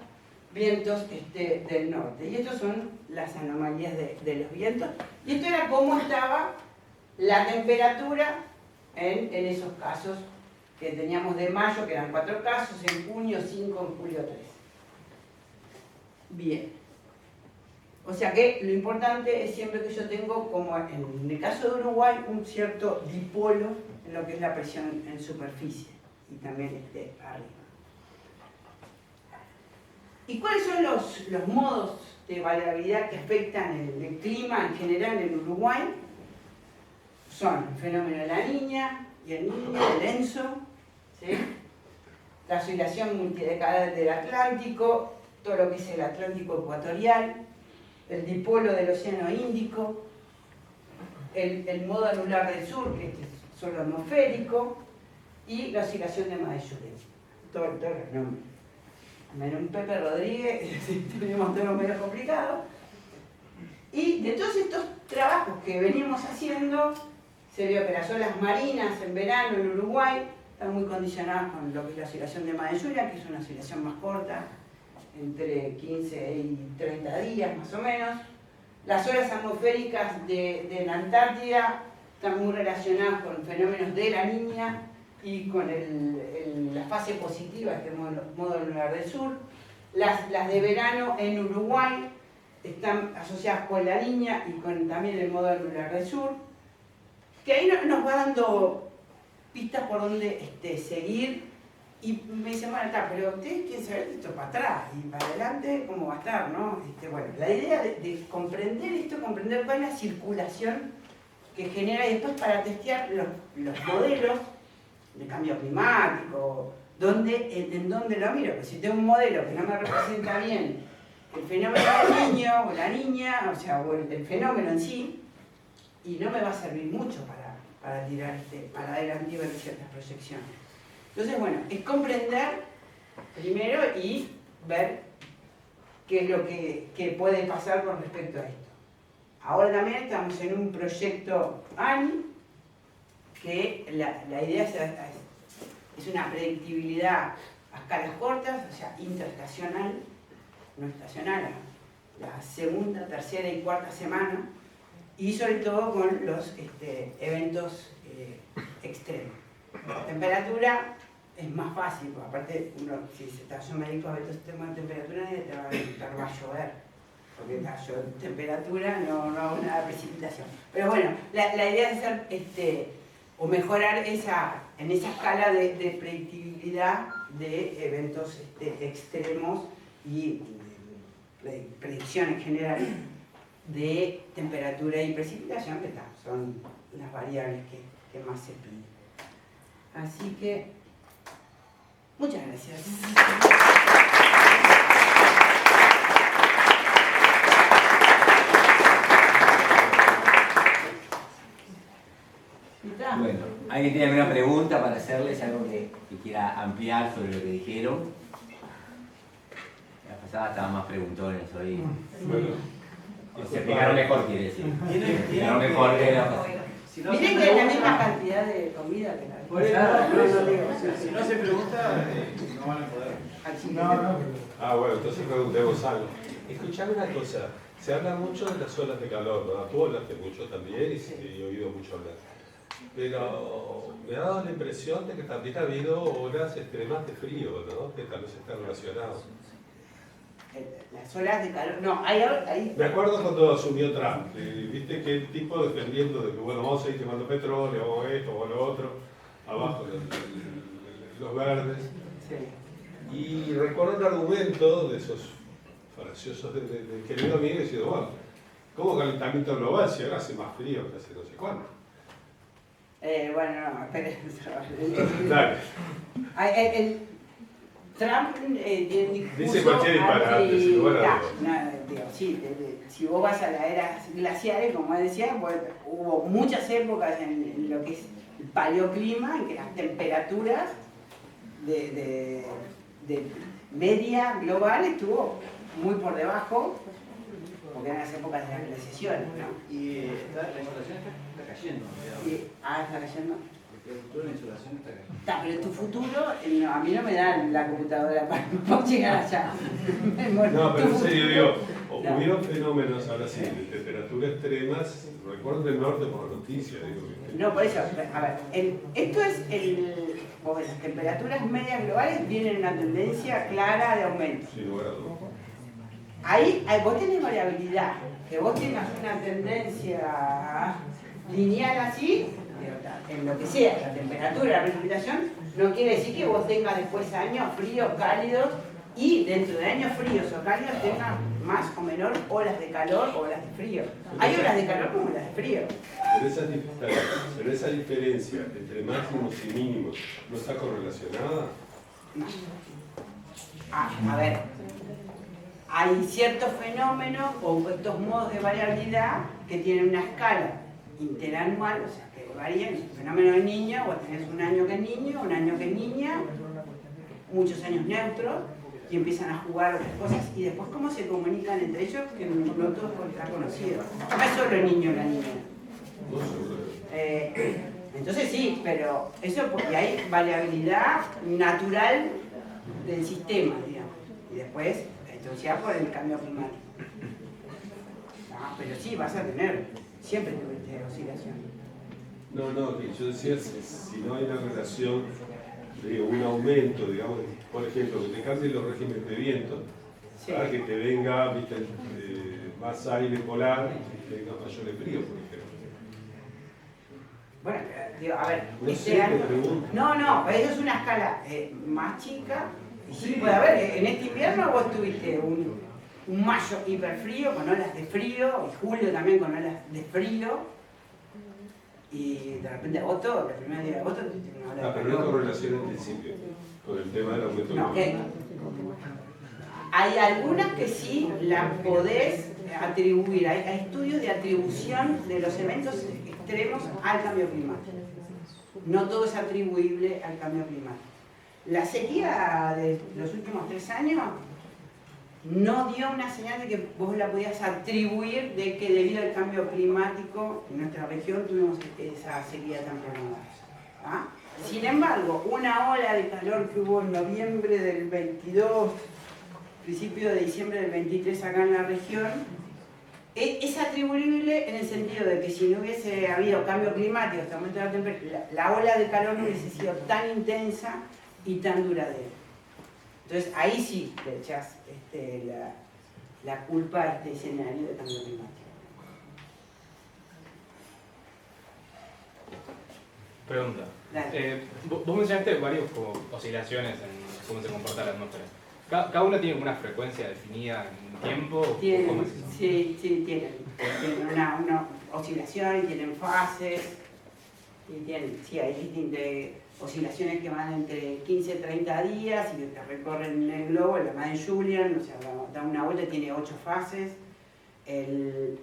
S4: vientos del norte. Y estas son las anomalías de los vientos. Y esto era cómo estaba la temperatura en esos casos que teníamos de mayo, que eran 4 casos, en junio 5, en julio 3. Bien. O sea que lo importante es siempre que yo tengo, como en el caso de Uruguay, un cierto dipolo en lo que es la presión en superficie y también arriba. ¿Y cuáles son los modos de variabilidad que afectan el clima en general en Uruguay? Son el fenómeno de la Niña y el Niño, el ENSO, ¿sí? La oscilación multidecadal del Atlántico, todo lo que es el Atlántico ecuatorial, el dipolo del Océano Índico, el modo anular del sur, que es solo atmosférico, y la oscilación de Madeyure. Todos los nombres. Menos un Pepe Rodríguez, tenemos temas medio complicados. Y de todos estos trabajos que venimos haciendo, se vio que las olas marinas en verano en Uruguay están muy condicionadas con lo que es la oscilación de Madeyure, que es una oscilación más corta, entre 15 y 30 días más o menos. Las olas atmosféricas de la Antártida están muy relacionadas con fenómenos de la Niña y con la fase positiva, este modo lunar del sur. Las de verano en Uruguay están asociadas con la Niña y con también el modo lunar del sur, que ahí nos va dando pistas por dónde seguir. Y me dicen, bueno, está, pero ustedes quieren saber esto para atrás y para adelante, cómo va a estar, ¿no? Bueno, la idea de comprender esto, comprender cuál es la circulación que genera, y después para testear los modelos de cambio climático, en dónde lo miro. Porque si tengo un modelo que no me representa bien el fenómeno del niño o la niña, o sea, o el fenómeno en sí, y no me va a servir mucho para tirar para adelante y ver ciertas proyecciones. Entonces, bueno, es comprender primero y ver qué es lo que puede pasar con respecto a esto. Ahora también estamos en un proyecto ANI, que la idea es una predictibilidad a escalas cortas, o sea, interestacional, no estacional, la segunda, tercera y cuarta semana, y sobre todo con los eventos extremos. La temperatura es más fácil, porque aparte, si se está médico a estos temas de temperatura, te va a llover, porque está temperatura, no nada de precipitación. Pero bueno, la idea es hacer, o mejorar esa en esa escala de predictibilidad de eventos extremos y de predicciones generales de temperatura y precipitación, que son las variables que más se piden. Así que, muchas gracias.
S1: Bueno, ¿alguien tiene alguna pregunta para hacerles? ¿Algo que quiera ampliar sobre lo que dijeron? La pasada estaban más preguntones hoy.
S5: Bueno,
S1: Se explicaron mejor, quiere decir. Se explicaron mejor que la pasada.
S2: Si no
S4: Miren
S2: se
S4: que es la
S2: pregunta-
S4: misma cantidad de comida que la
S2: Por eso,
S4: no digo.
S2: si no se pregunta, no van a poder.
S5: bueno, entonces preguntemos algo. Escuchame una cosa, se habla mucho de las olas de calor, ¿no? Tú hablaste mucho también y he oído mucho hablar. Pero me ha dado la impresión de que también ha habido olas extremas de frío, ¿no? Que tal vez están relacionados.
S4: Las olas de calor. No, hay.
S5: Me acuerdo cuando asumió Trump, viste que el tipo defendiendo de que, bueno, vamos a ir quemando petróleo, vamos a esto, vamos a lo otro, abajo los verdes.
S4: Sí.
S5: Y recuerdo un argumento de esos falaciosos del querido amigo diciendo, bueno, ¿cómo calentamiento global si ahora hace más frío que hace no sé cuánto?
S4: Bueno, no, esperen.
S5: Dale.
S4: Trump tiene un discurso.
S5: Dice cualquier disparate, sin lugar a dudas.
S4: Sí, si vos vas a las eras glaciares, como decía, pues, hubo muchas épocas en lo que es el paleoclima, en que las temperaturas de media global estuvo muy por debajo, porque eran las épocas de las glaciaciones, ¿no?
S2: Y la insolación está cayendo.
S4: Está cayendo.
S2: Porque el futuro de la insolación está cayendo.
S4: Pero tu futuro, a mí no me da la computadora para llegar allá.
S5: No, pero en serio digo,
S4: No.
S5: hubieron fenómenos ahora sí, de temperatura extremas, recuerdo del norte por noticias, digo.
S4: No, por eso, a ver, esto es vos ves, las temperaturas medias globales tienen una tendencia clara de aumento.
S5: Sin lugar a dudas.
S4: Ahí vos tenés variabilidad, que vos tengas una tendencia lineal así, en lo que sea, la temperatura, la precipitación, no quiere decir que vos tengas después años fríos, cálidos, y dentro de años fríos o cálidos tengas más o menor olas de calor o olas de frío. Hay olas de calor como olas de frío.
S5: Pero esa diferencia entre máximos y mínimos no está correlacionada.
S4: A ver, hay ciertos fenómenos o estos modos de variabilidad que tienen una escala interanual, o sea, que varían. El fenómeno de niño, vos tenés un año que es niño, un año que es niña, muchos años neutros, y empiezan a jugar otras cosas, y después cómo se comunican entre ellos, que no todos está conocido. No es solo el niño o la niña.
S5: No seguro.
S4: Entonces sí, pero eso porque hay variabilidad natural del sistema, digamos, y después influenciada por el cambio climático. Pero sí, vas a tener, siempre tuviste oscilación.
S5: No, que yo decía, si no hay una relación, digo, un aumento, digamos, por ejemplo, que te cambien los regímenes de viento,
S4: Sí.
S5: para que te venga, viste, más aire polar y te venga mayor frío, por ejemplo.
S4: Bueno, digo, a ver,
S5: No
S4: este
S5: sé, te
S4: año...
S5: pregunto.
S4: No, pero eso es una escala más chica. Y sí, puede haber, en este invierno vos tuviste un mayo hiperfrío con olas de frío, y julio también con olas de frío, y de repente agosto, el primer día de agosto tuviste una ola de
S5: Pero no
S4: calor.
S5: correlación en principio con el tema del aumento
S4: No,
S5: global.
S4: hay algunas que sí las podés atribuir, hay estudios de atribución de los eventos extremos al cambio climático. No todo es atribuible al cambio climático. La sequía de los últimos 3 años no dio una señal de que vos la podías atribuir de que debido al cambio climático en nuestra región tuvimos esa sequía tan prolongada. ¿Ah? Sin embargo, una ola de calor que hubo en noviembre del 22, principio de diciembre del 23 acá en la región, es atribuible en el sentido de que si no hubiese habido cambio climático, este aumento de la temperatura, la ola de calor no hubiese sido tan intensa y tan duradera. Entonces ahí sí le echás la culpa a este escenario de cambio climático.
S7: Pregunta.
S4: Dale.
S7: Vos mencionaste varias como oscilaciones en cómo se comporta la atmósfera. ¿Cada una tiene una frecuencia definida en tiempo? ¿Cómo
S4: Tienen,
S7: es eso?
S4: sí, tienen una oscilación y tienen fases. Y tienen, sí, hay distintas oscilaciones que van entre 15 y 30 días y que recorren el globo, la Madden Julian, o sea, da una vuelta, tiene 8 fases. El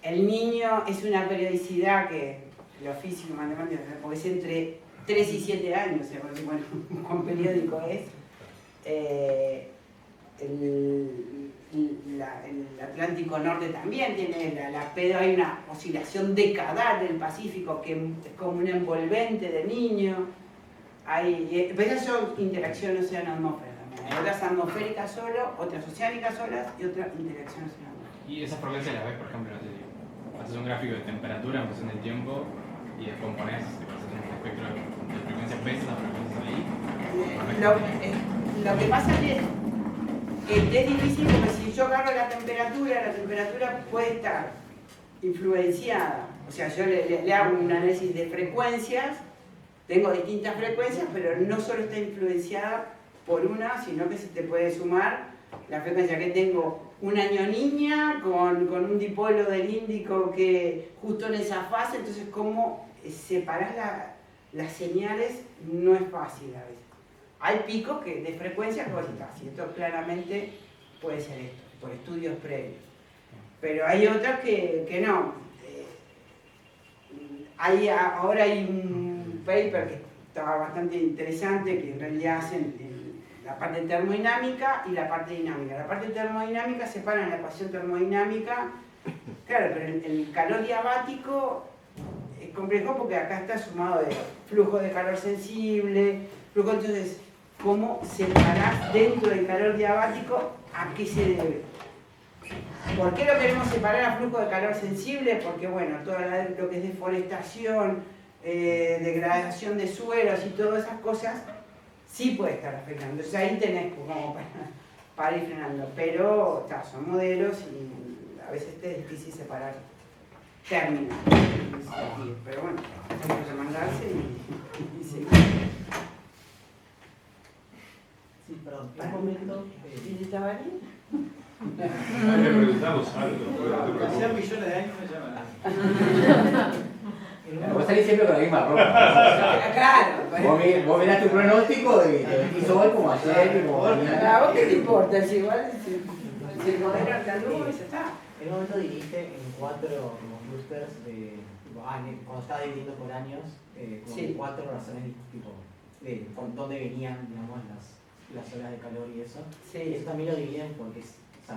S4: niño es una periodicidad que los físicos matemáticos, porque es entre 3 y 7 años, o sea, porque, bueno, cuán periódico es. El Atlántico Norte también tiene pero hay una oscilación decadal del Pacífico que es como un envolvente de niño. Pero esas son interacciones océano-atmósfera también. Hay otras atmosféricas solo, otras oceánicas solas y otras interacciones océano-atmósfera.
S7: Y esas frecuencias las ves, por ejemplo, no sé, haces un gráfico de temperatura en función del tiempo y descomponés, haces un espectro de frecuencias P, esas frecuencias ahí.
S4: Lo que pasa es que es difícil porque si yo agarro la temperatura puede estar influenciada. O sea, yo le hago un análisis de frecuencias, tengo distintas frecuencias, pero no solo está influenciada por una, sino que se te puede sumar la frecuencia que tengo una ñoña con un dipolo del Índico que justo en esa fase, entonces cómo separar las señales no es fácil a veces. Hay picos de frecuencia que vos decís, y esto claramente puede ser esto, por estudios previos. Pero hay otros que no. Ahora hay un paper que estaba bastante interesante, que en realidad hacen la parte termodinámica y la parte dinámica. La parte termodinámica separan la ecuación termodinámica, claro, pero el calor diabático es complejo porque acá está sumado de flujo de calor sensible, entonces, ¿cómo separar dentro del calor diabático a qué se debe? ¿Por qué lo queremos separar a flujo de calor sensible? Porque, bueno, todo lo que es deforestación, degradación de suelos y todas esas cosas, sí puede estar afectando. Entonces ahí tenés como para ir frenando. Pero son modelos y a veces es difícil separar términos. Pero bueno, hay que remangarse y seguir.
S8: Sí, perdón, un momento.
S4: ¿Y estaba ahí?
S5: Le preguntamos algo.
S2: Hacían millones de años me llaman.
S1: Vos salís siempre con la misma ropa.
S4: Claro.
S1: Vos mirás tu pronóstico y te vestís hoy como ayer y como mañana.
S4: ¿A vos qué te importa? Es igual, si el modelo está en luz, ya está.
S8: En un momento dijiste en 4 como clusters cuando estaba dividiendo por años, como
S4: Sí.
S8: 4 razones tipo, de dónde venían, digamos, las olas de calor y eso.
S4: Sí.
S8: Eso también lo dividen porque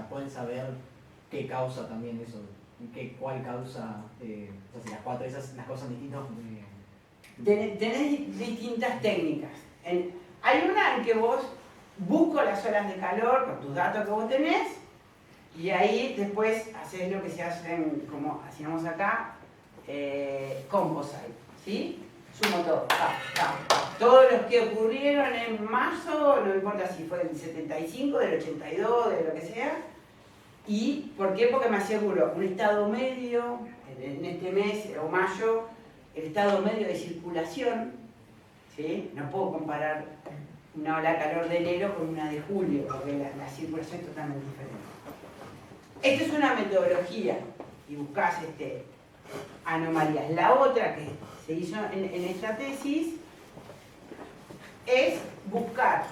S8: pueden saber qué causa también eso, cuál causa, o sea, si las 4 esas las causas distintas.
S4: Tenés distintas técnicas. Hay una en que vos busco las olas de calor con tus datos que vos tenés y ahí después haces lo que se hace como hacíamos acá, composite, ¿sí? Sumo todo, todos los que ocurrieron en marzo, no importa si fue del 75, del 82, de lo que sea. ¿Y por qué? Porque me aseguro un estado medio, en este mes o mayo, el estado medio de circulación, ¿sí? No puedo comparar una ola de calor de enero con una de julio, porque la circulación es totalmente diferente. Esta es una metodología y buscás anomalías. La otra que se hizo en esta tesis es buscar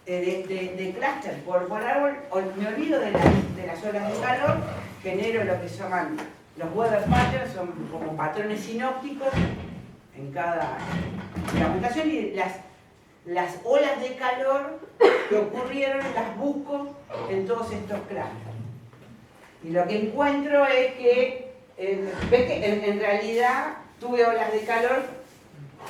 S4: de clúster por árbol, me olvido de las olas de calor, genero lo que se llaman los weather patterns, son como patrones sinópticos en cada fragmentación y las olas de calor que ocurrieron las busco en todos estos clústeres. Y lo que encuentro es que, ves que en realidad tuve olas de calor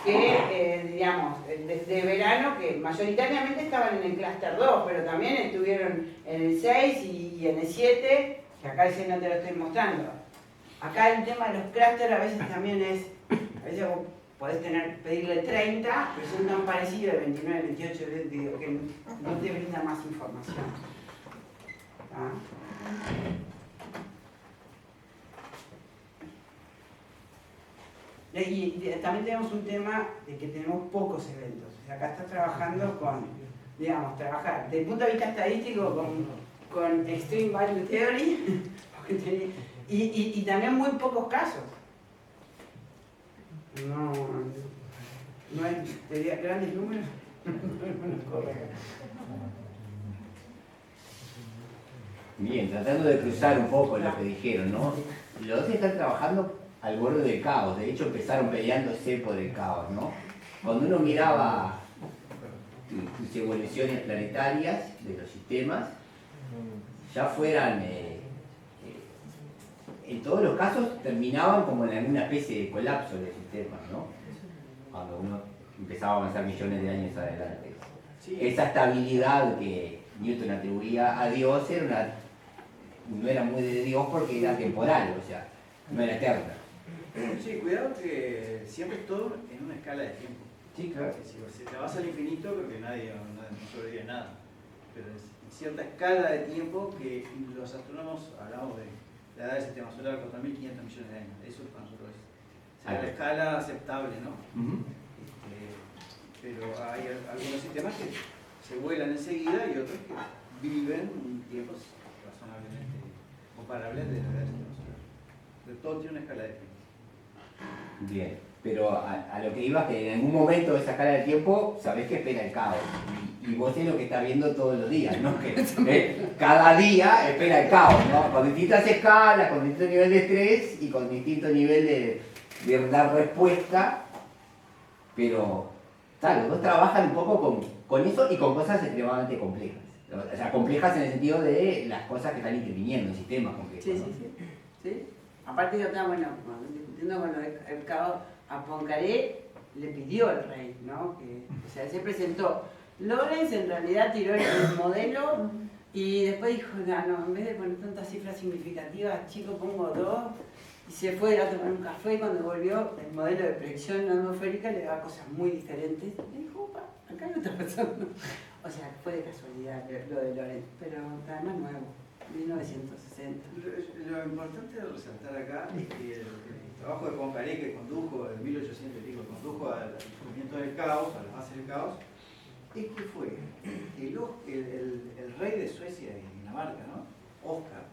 S4: que, digamos, de verano, que mayoritariamente estaban en el clúster 2, pero también estuvieron en el 6 y en el 7, que acá ese no te lo estoy mostrando. Acá el tema de los clústeres a veces también es, a veces vos podés pedirle 30, pero son tan parecidos de 29, 28, digo, que no te brinda más información. ¿Ah? Y también tenemos un tema de que tenemos pocos eventos. O sea, acá estás trabajando con, digamos, trabajar desde el punto de vista estadístico con Extreme Value Theory y también muy pocos casos. No hay grandes números. No corre.
S1: Bien, tratando de cruzar un poco lo que dijeron, ¿no? Los dos están trabajando al borde del caos, de hecho empezaron peleándose por el caos, ¿no? Cuando uno miraba tus evoluciones planetarias de los sistemas, ya fueran, en todos los casos terminaban como en alguna especie de colapso del sistema, ¿no? Cuando uno empezaba a avanzar millones de años adelante.
S2: Sí.
S1: Esa estabilidad que Newton atribuía a Dios no era muy de Dios porque era temporal, o sea, no era eterna.
S2: Sí, cuidado que siempre es todo en una escala de tiempo.
S1: Sí, claro.
S2: Si te vas al infinito, creo que nadie no sobrevive a nada. Pero es cierta escala de tiempo que los astrónomos hablamos de la edad del sistema solar, 4.500 millones de años. Eso para nosotros es la escala aceptable, ¿no? Pero hay algunos sistemas que se vuelan enseguida y otros que viven tiempos razonablemente comparables de la edad del sistema solar. Pero todo tiene una escala de tiempo.
S1: Bien, pero a lo que iba, que en algún momento de esa escala de tiempo sabés que espera el caos. Y vos es lo que estás viendo todos los días, ¿no? Que cada día espera el caos, ¿no? Con distintas escalas, con distinto nivel de estrés y con distinto nivel de dar respuesta. Pero, claro, los dos trabajan un poco con eso y con cosas extremadamente complejas. O sea, complejas en el sentido de las cosas que están interviniendo en sistemas complejos.
S4: Sí,
S1: ¿no?
S4: sí. Aparte yo estaba, discutiendo con el cabo, a Poincaré le pidió al rey, ¿no? O sea, se presentó. Lorenz en realidad tiró el modelo y después dijo, no, en vez de poner tantas cifras significativas, chico, pongo 2. Y se fue a tomar un café y cuando volvió, el modelo de proyección atmosférica le daba cosas muy diferentes. Y dijo, opa, acá no está pasando. O sea, fue de casualidad lo de Lorenz, pero además nuevo, 1960.
S2: Lo importante de resaltar acá es que el trabajo de Poincaré, que condujo en 1800 y pico, condujo al descubrimiento del caos, a la base del caos, es que fue el rey de Suecia y Dinamarca, ¿no? Oscar,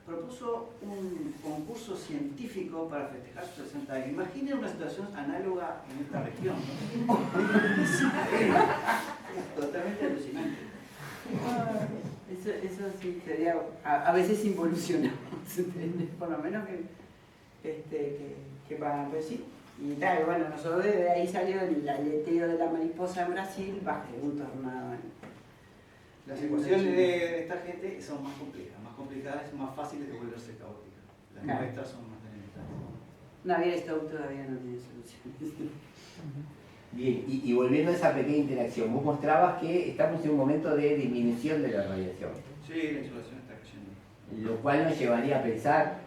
S2: propuso un concurso científico para festejar sus 60 años. Imaginen una situación análoga en esta región, ¿no? Es totalmente alucinante.
S4: Eso sí sería, a veces involucionamos, por lo menos que para, pues sí. Y tal, bueno, nosotros de ahí salió el aleteo de la mariposa en Brasil, bajo un tornado.
S2: Las ecuaciones de esta gente son más complicadas, más fáciles de volverse caóticas. Las nuestras son más elementales.
S4: Navier-Stokes todavía no tiene soluciones.
S1: Bien, y volviendo a esa pequeña interacción, vos mostrabas que estamos en un momento de disminución de la radiación.
S2: Sí, la insolación está cayendo.
S1: Lo cual nos llevaría a pensar,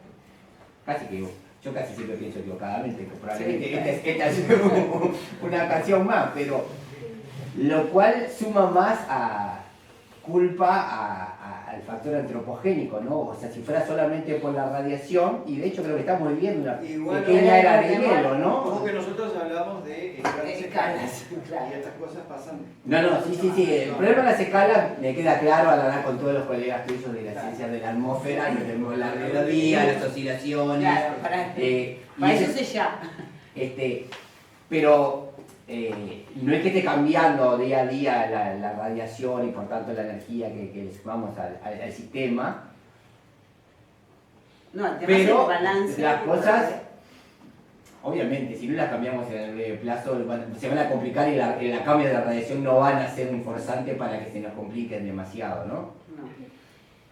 S1: yo casi siempre pienso equivocadamente, que probablemente esta es una ocasión más, pero lo cual suma más a culpa al factor antropogénico, ¿no? O sea, si fuera solamente por la radiación, y de hecho creo que estamos viviendo una pequeña era de hielo, ¿no?
S2: Como que nosotros hablamos de escalas,
S4: claro.
S2: y estas cosas pasan.
S1: No, sí. El problema de las escalas me queda claro al hablar con todos los colegas tuyos de las ciencias de la atmósfera, que tenemos la melodía, las oscilaciones.
S4: Claro, para eso se llama.
S1: Pero no es que esté cambiando día a día la radiación y por tanto la energía que le sumamos al sistema.
S4: No, el tema
S1: pero
S4: es el balance.
S1: Las cosas, obviamente, si no las cambiamos en el breve plazo, se van a complicar y el cambio de la radiación no van a ser un forzante para que se nos compliquen demasiado, ¿no?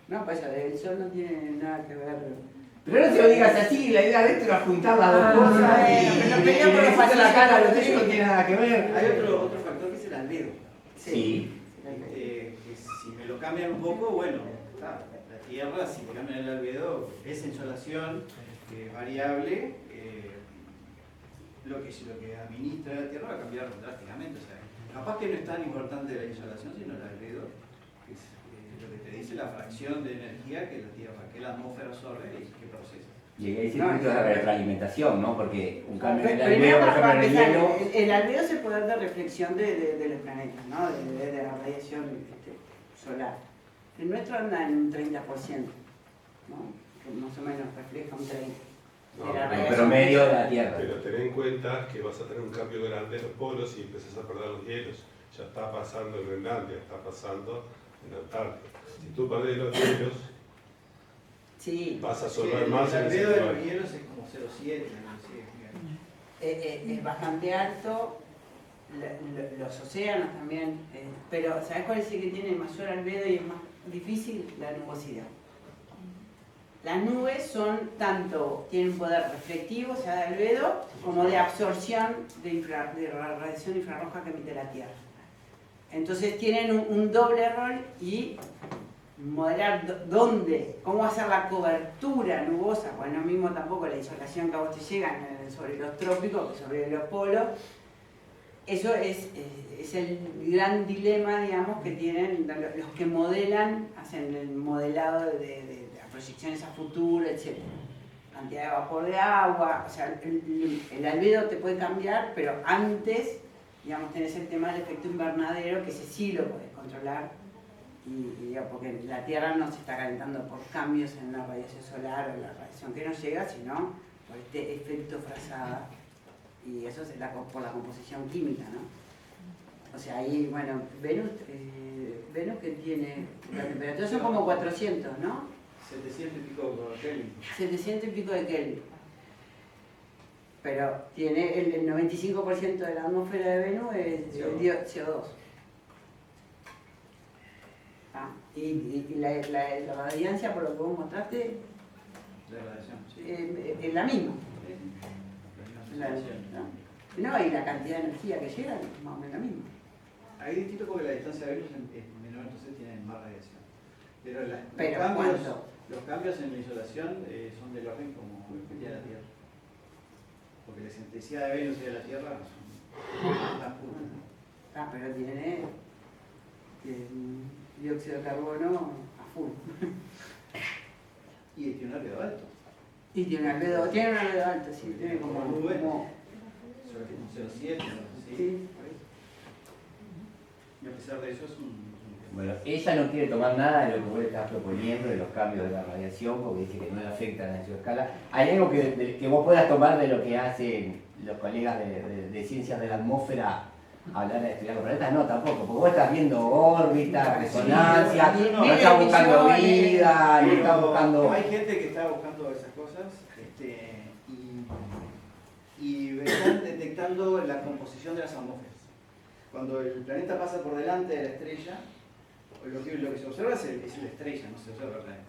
S4: No, pues el sol no tiene nada que ver.
S1: Pero no se lo digas así, la idea de esto era juntar las dos cosas
S4: pero peleamos por
S1: la
S4: la
S1: cara, lo tuyo no tiene nada que ver.
S2: Hay otro factor que es el albedo.
S1: Sí.
S2: Que si me lo cambian un poco, bueno, está. La Tierra, si le cambian el albedo, esa insolación variable, lo que administra la Tierra va a cambiar drásticamente. O sea, capaz que no es tan importante la insolación, sino el albedo, que es lo que te dice la fracción de energía que la Tierra, que la atmósfera absorbe y que procesa.
S1: Y hay circuitos de retroalimentación, ¿no? Porque un cambio en el
S4: Primero,
S1: albedo, por ejemplo,
S4: para
S1: en el
S4: empezar,
S1: hielo.
S4: el albedo es el poder de reflexión de los planetas, ¿no? De la radiación solar. El nuestro anda en un 30%, ¿no? Que más o menos refleja un 30%.
S5: No,
S4: de la
S5: pero-
S4: radiación
S1: Promedio de la Tierra.
S5: Pero ten en cuenta que vas a tener un cambio grande en los polos y empezás a perder los hielos. Ya está pasando en Groenlandia, está pasando en Antártida. Si tú perdés los hielos,
S4: Sí,
S5: vas a
S2: Sí,
S5: absorber más
S2: el
S5: en ese
S2: albedo de los
S5: lugar.
S2: hielos es como 0,7,
S4: es bastante alto, los océanos también, pero ¿sabes cuál es el que tiene mayor albedo y es más difícil? La nubosidad. Las nubes son tienen un poder reflectivo, o sea, de albedo, como de absorción de la radiación infrarroja que emite la Tierra. Entonces tienen un doble rol y modelar cómo hacer la cobertura nubosa, bueno, mismo tampoco la insolación que a vos te llega sobre los trópicos que sobre los polos. Eso es el gran dilema, digamos, que tienen los que modelan, hacen el modelado de proyecciones a futuro, etc. Cantidad de vapor de agua, o sea, el albedo te puede cambiar, pero antes, digamos, tenés el tema del efecto invernadero, que ese sí lo podés controlar, porque la Tierra no se está calentando por cambios en la radiación solar o la radiación que nos llega, sino por este efecto frazada, y eso es por la composición química, ¿no? O sea, ahí, bueno, Venus que tiene, la temperatura son como 400, ¿no?
S2: 700 y pico de Kelvin.
S4: 700 y pico de Kelvin. Pero tiene el 95% de la atmósfera de Venus es CO2. Ah, y la radiancia, por lo que vos mostraste,
S2: De radiación, sí.
S4: es la misma.
S2: La misma
S4: ¿No? No, y la cantidad de energía que llega es más o menos la misma.
S2: Ahí es distinto porque la distancia de Venus en menor, entonces tiene más radiación. Pero,
S4: Pero ¿cuánto?
S2: los cambios en la insolación son del orden como el que tiene la Tierra. Porque la excentricidad de Venus y de la Tierra son las putas.
S4: Ah, pero tiene dióxido de carbono a full.
S2: Y tiene un albedo alto.
S4: Y tiene un albedo alto, sí, tiene como...
S2: Nube.
S4: como
S2: Sobre un 0,7, ¿sí?
S4: Sí.
S2: Y a pesar de eso es un...
S1: Bueno, ella no quiere tomar nada de lo que vos le estás proponiendo, de los cambios de la radiación, porque dice que no le afectan a su escala. ¿Hay algo que vos puedas tomar de lo que hacen los colegas de ciencias de la atmósfera a hablar de estudiar los planetas? No, tampoco, porque vos estás viendo órbitas, resonancia, no estás buscando vida, no estás buscando...
S2: Hay gente que está buscando esas cosas y están detectando la composición de las atmósferas. Cuando el planeta pasa por delante de la estrella, lo que se observa es la estrella, no se observa el planeta.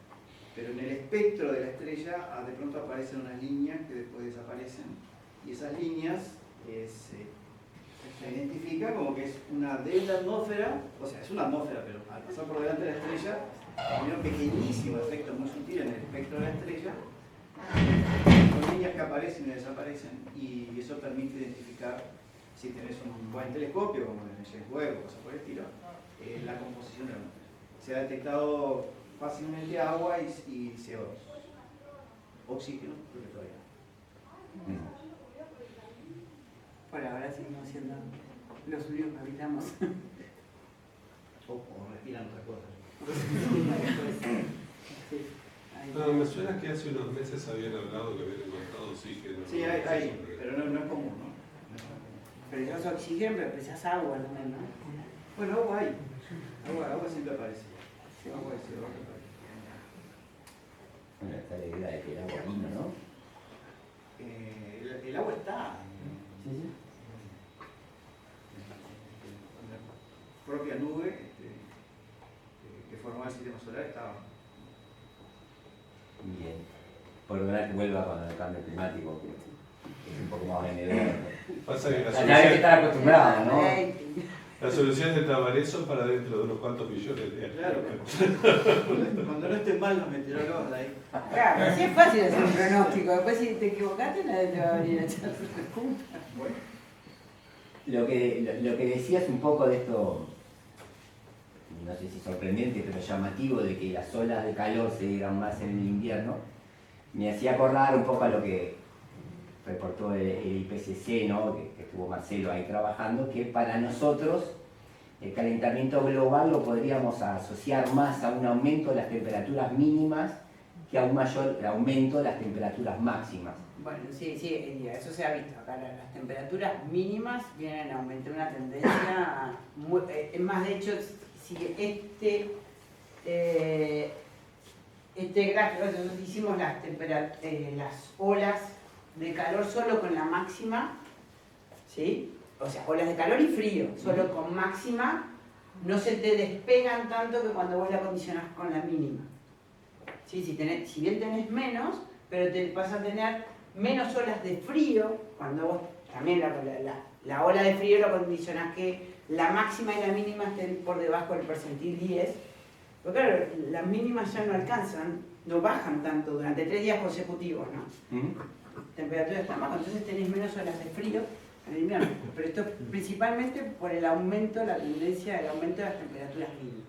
S2: Pero en el espectro de la estrella de pronto aparecen unas líneas que después desaparecen. Y esas líneas se identifica como que es una de la atmósfera, o sea, es una atmósfera, pero al pasar por delante de la estrella, tiene un pequeñísimo efecto muy sutil en el espectro de la estrella, con líneas que aparecen y desaparecen, y eso permite identificar, si tenés un buen telescopio, como el James Webb o cosas por el estilo, la composición de la atmósfera. Se ha detectado fácilmente agua y CO2. Oxígeno, creo que todavía no.
S4: Por ahora seguimos siendo los únicos que habitamos.
S2: O respiran otra cosa.
S4: Sí, ahí.
S5: No, me suena que hace unos meses habían hablado que habían encontrado oxígeno.
S2: Sí, hay, pero no es común, ¿no?
S4: Pero yo soy oxígeno, pero precisas agua también, ¿no?
S2: Bueno, agua hay. Agua siempre aparece. Agua de CO2 aparece.
S1: Bueno, está la idea de que el agua vino, ¿no?
S2: El agua está.
S1: Sí, sí.
S2: La propia nube que formaba el sistema solar estaba.
S1: Bien. Por lo menos que vuelva con el cambio climático, que es un poco más venedor.
S5: Pasa que
S1: La nave que estar acostumbrada, ¿no?
S5: las soluciones de Tabaré son para dentro de unos cuantos millones de años.
S2: Claro, cuando no estén mal los meteorólogos de ahí.
S4: Claro, así es fácil hacer un pronóstico. Después, si te equivocaste, nadie te va a venir a echar su culpa.
S2: Bueno,
S1: Lo que decías un poco de esto, no sé si sorprendente, pero llamativo, de que las olas de calor se llegan más en el invierno, me hacía acordar un poco a lo que reportó el IPCC, ¿no? que estuvo Marcelo ahí trabajando, que para nosotros el calentamiento global lo podríamos asociar más a un aumento de las temperaturas mínimas que a un mayor aumento de las temperaturas máximas.
S4: Bueno, sí, eso se ha visto acá. Las temperaturas mínimas vienen a aumentar una tendencia muy, es más, de hecho, si este gráfico, nosotros hicimos las olas de calor solo con la máxima, ¿sí? O sea, olas de calor y frío, solo con máxima, no se te despegan tanto que cuando vos la condicionás con la mínima. ¿Sí? Si bien tenés menos, pero te vas a tener menos olas de frío, cuando vos también la ola de frío lo condicionás que la máxima y la mínima estén por debajo del percentil 10, porque claro, las mínimas ya no alcanzan, no bajan tanto durante 3 días consecutivos, ¿no? Temperaturas tan bajas, entonces tenés menos olas de frío en el invierno, pero esto principalmente por el aumento, la tendencia del aumento de las temperaturas mínimas.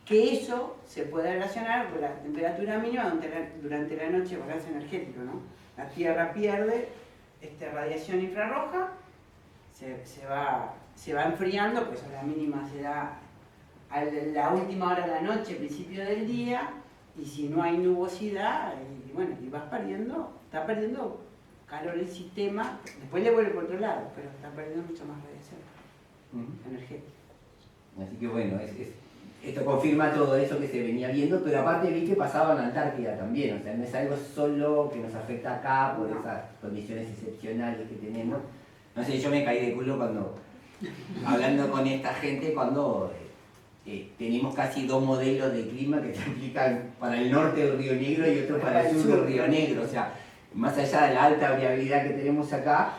S4: Que eso se puede relacionar con la temperatura mínima durante la noche, balance energético, ¿no? La Tierra pierde radiación infrarroja, se va enfriando, pues la mínima se da a la última hora de la noche, principio del día, y si no hay nubosidad, y vas perdiendo, está perdiendo calor el sistema, después le vuelve por otro lado, pero está perdiendo mucho más radiación energética.
S1: Así que bueno, esto confirma todo eso que se venía viendo, pero aparte vi que pasaba en la Antártida también, o sea, no es algo solo que nos afecta acá por esas condiciones excepcionales que tenemos. No sé, yo me caí de culo cuando, hablando con esta gente, cuando tenemos casi 2 modelos de clima que se aplican para el norte del Río Negro y otro para el sur del Río Negro, o sea, más allá de la alta variabilidad que tenemos acá,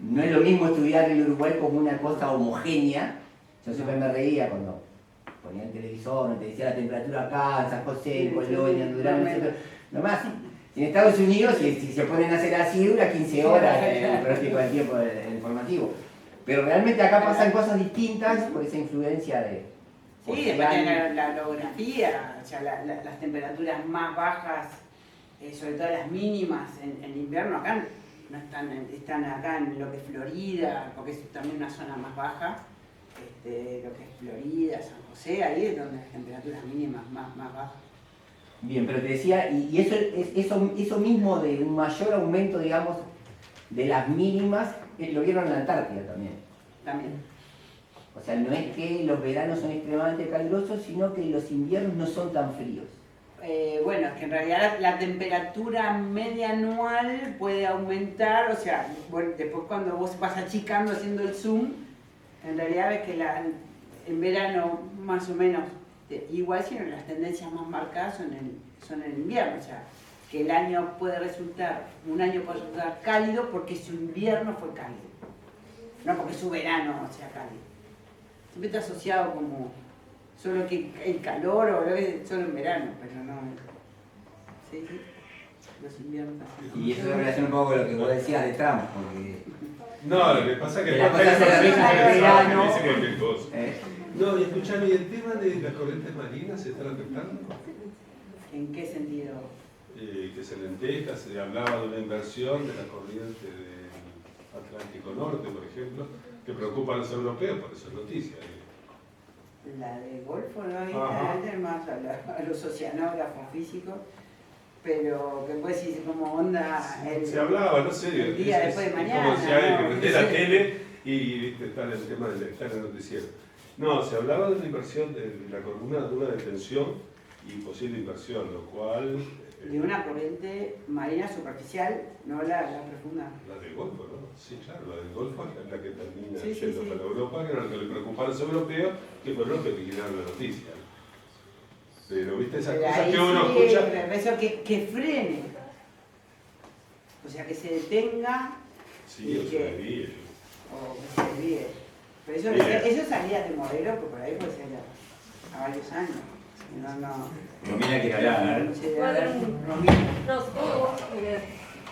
S1: no es lo mismo estudiar el Uruguay como una cosa homogénea. Yo siempre me reía cuando ponía el televisor, no te decía la temperatura acá, en San José, en Colonia, en Durán, etc. Nomás, en Estados Unidos, si se ponen a hacer así, dura 15 horas el pronóstico del tiempo del informativo. Pero realmente acá pasan cosas distintas por esa influencia de...
S4: Sí, después tiene la orografía, o sea, las temperaturas más bajas, sobre todo las mínimas en invierno, acá no están acá en lo que es Florida, porque es también una zona más baja. Lo que es Florida, San José, ahí es donde las temperaturas mínimas más bajas.
S1: Bien, pero te decía, y eso mismo de un mayor aumento, digamos, de las mínimas, lo vieron en la Antártida también.
S4: También.
S1: O sea, no es que los veranos son extremadamente calurosos, sino que los inviernos no son tan fríos.
S4: Bueno, es que en realidad la temperatura media anual puede aumentar, o sea, bueno, después cuando vos vas achicando haciendo el zoom, en realidad ves que en verano más o menos igual, sino las tendencias más marcadas son en el invierno. O sea, que un año puede resultar cálido porque su invierno fue cálido, no porque su verano sea cálido. Siempre está asociado como solo que el calor o solo en verano, pero no. Sí, los inviernos así.
S1: Y eso se relaciona un poco con lo que vos decías de Trump, porque...
S5: No, lo que pasa es que
S1: la cosa se verano.
S5: dice cualquier cosa. No, y escuchame, ¿y el tema de las corrientes marinas se están afectando?
S4: ¿En qué sentido?
S5: Que se lenteja, se hablaba de una inversión de la corriente del Atlántico Norte, por ejemplo, que preocupa a los europeos, por eso es noticia.
S4: La del Golfo, ¿no? Más a los oceanógrafos físicos, pero que puede decir como onda...
S5: Se hablaba, no sé,
S4: el día después de mañana.
S5: Como si hay que prender la tele y está el tema del noticiero. No, se hablaba de una inversión, de una detención y posible inversión, lo cual...
S4: de una corriente marina superficial, no la profunda.
S5: La del Golfo, ¿no? Sí, claro, la del Golfo es la que termina
S4: sí,
S5: yendo
S4: sí.
S5: para Europa, que era lo que le preocupaba a los europeos, que fueron los que vigilaron la noticia. Pero, ¿viste esas cosas que uno escucha?
S4: Eso que frene, o sea, que se detenga.
S5: Sí, o se desvíe.
S4: O que se desvíe. Pero eso salía de Morero, que por ahí puede ser a varios años. No.
S1: Romina quiere hablar,
S3: No, supongo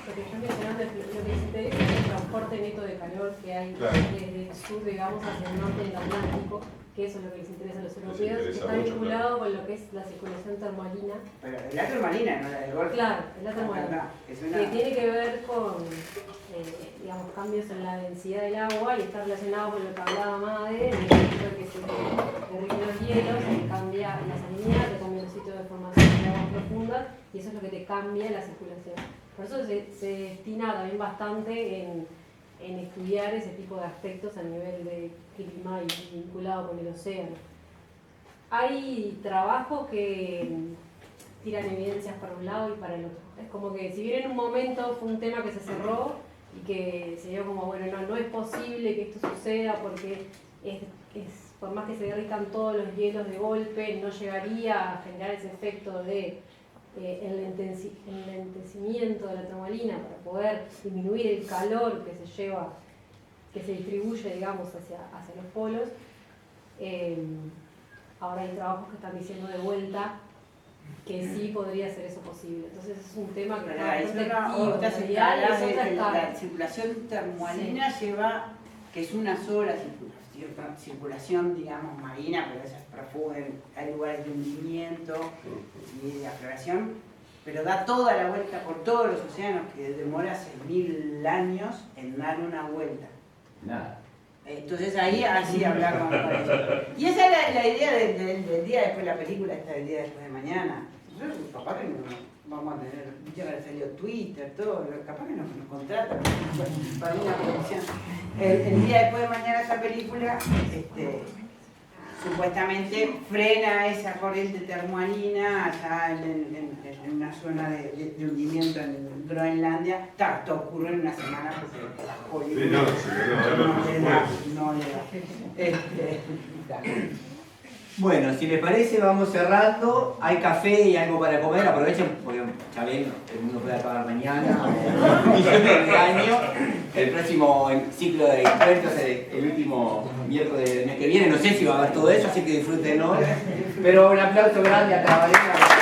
S9: lo que estás mencionando, lo que se interesa es el transporte neto de calor que hay
S5: Claro.
S9: desde el sur, digamos, hacia el norte del Atlántico, que eso es lo que les interesa a los europeos, que
S5: interesa
S9: está
S5: mucho,
S9: vinculado con lo que es la circulación termalina.
S4: Pero la termalina, no la del golfo.
S9: Claro, es la termalina.
S4: Es
S9: Que
S4: una...
S9: tiene que ver con digamos, cambios en la densidad del agua y está relacionado con lo que hablaba Made, el hecho de que se derriten los hielos, se cambia la salinidad, te cambia los sitios de formación de aguas profundas y eso es lo que te cambia la circulación. Por eso se destina también bastante en estudiar ese tipo de aspectos a nivel de clima y vinculado con el océano. Hay trabajos que tiran evidencias para un lado y para el otro. Es como que si bien en un momento fue un tema que se cerró y que se dio como, bueno, no es posible que esto suceda porque por más que se derritan todos los hielos de golpe, no llegaría a generar ese efecto de enlentecimiento de la termalina para poder disminuir el calor que se lleva, que se distribuye, digamos, hacia los polos. Ahora hay trabajos que están diciendo de vuelta que sí podría ser eso posible. Entonces es un tema que está bastante activo.
S4: La circulación termalina lleva, que es una sola circulación, digamos, marina, pero esa es profunda, hay lugares de hundimiento y de afloración, pero da toda la vuelta por todos los océanos, que demora 6.000 años en dar una vuelta.
S1: Nada.
S4: Entonces ahí así hablamos con eso. Y esa es la idea del día después, la película esta del día después de mañana. Nosotros capaz que no vamos a tener, ya salió Twitter, todo, capaz que nos contratan para una producción. El día después de mañana esa película supuestamente frena esa corriente termalina allá en una zona de hundimiento en Groenlandia. Esto ocurre en una semana porque
S5: Sí, no
S4: le da.
S1: Bueno, si les parece, vamos cerrando. Hay café y algo para comer. Aprovechen, porque ya ven, el mundo puede acabar mañana o millones de años. El próximo ciclo de encuentros, el último miércoles del mes que viene. No sé si va a haber todo eso, así que disfruten hoy. Pero un aplauso grande a Cabalera.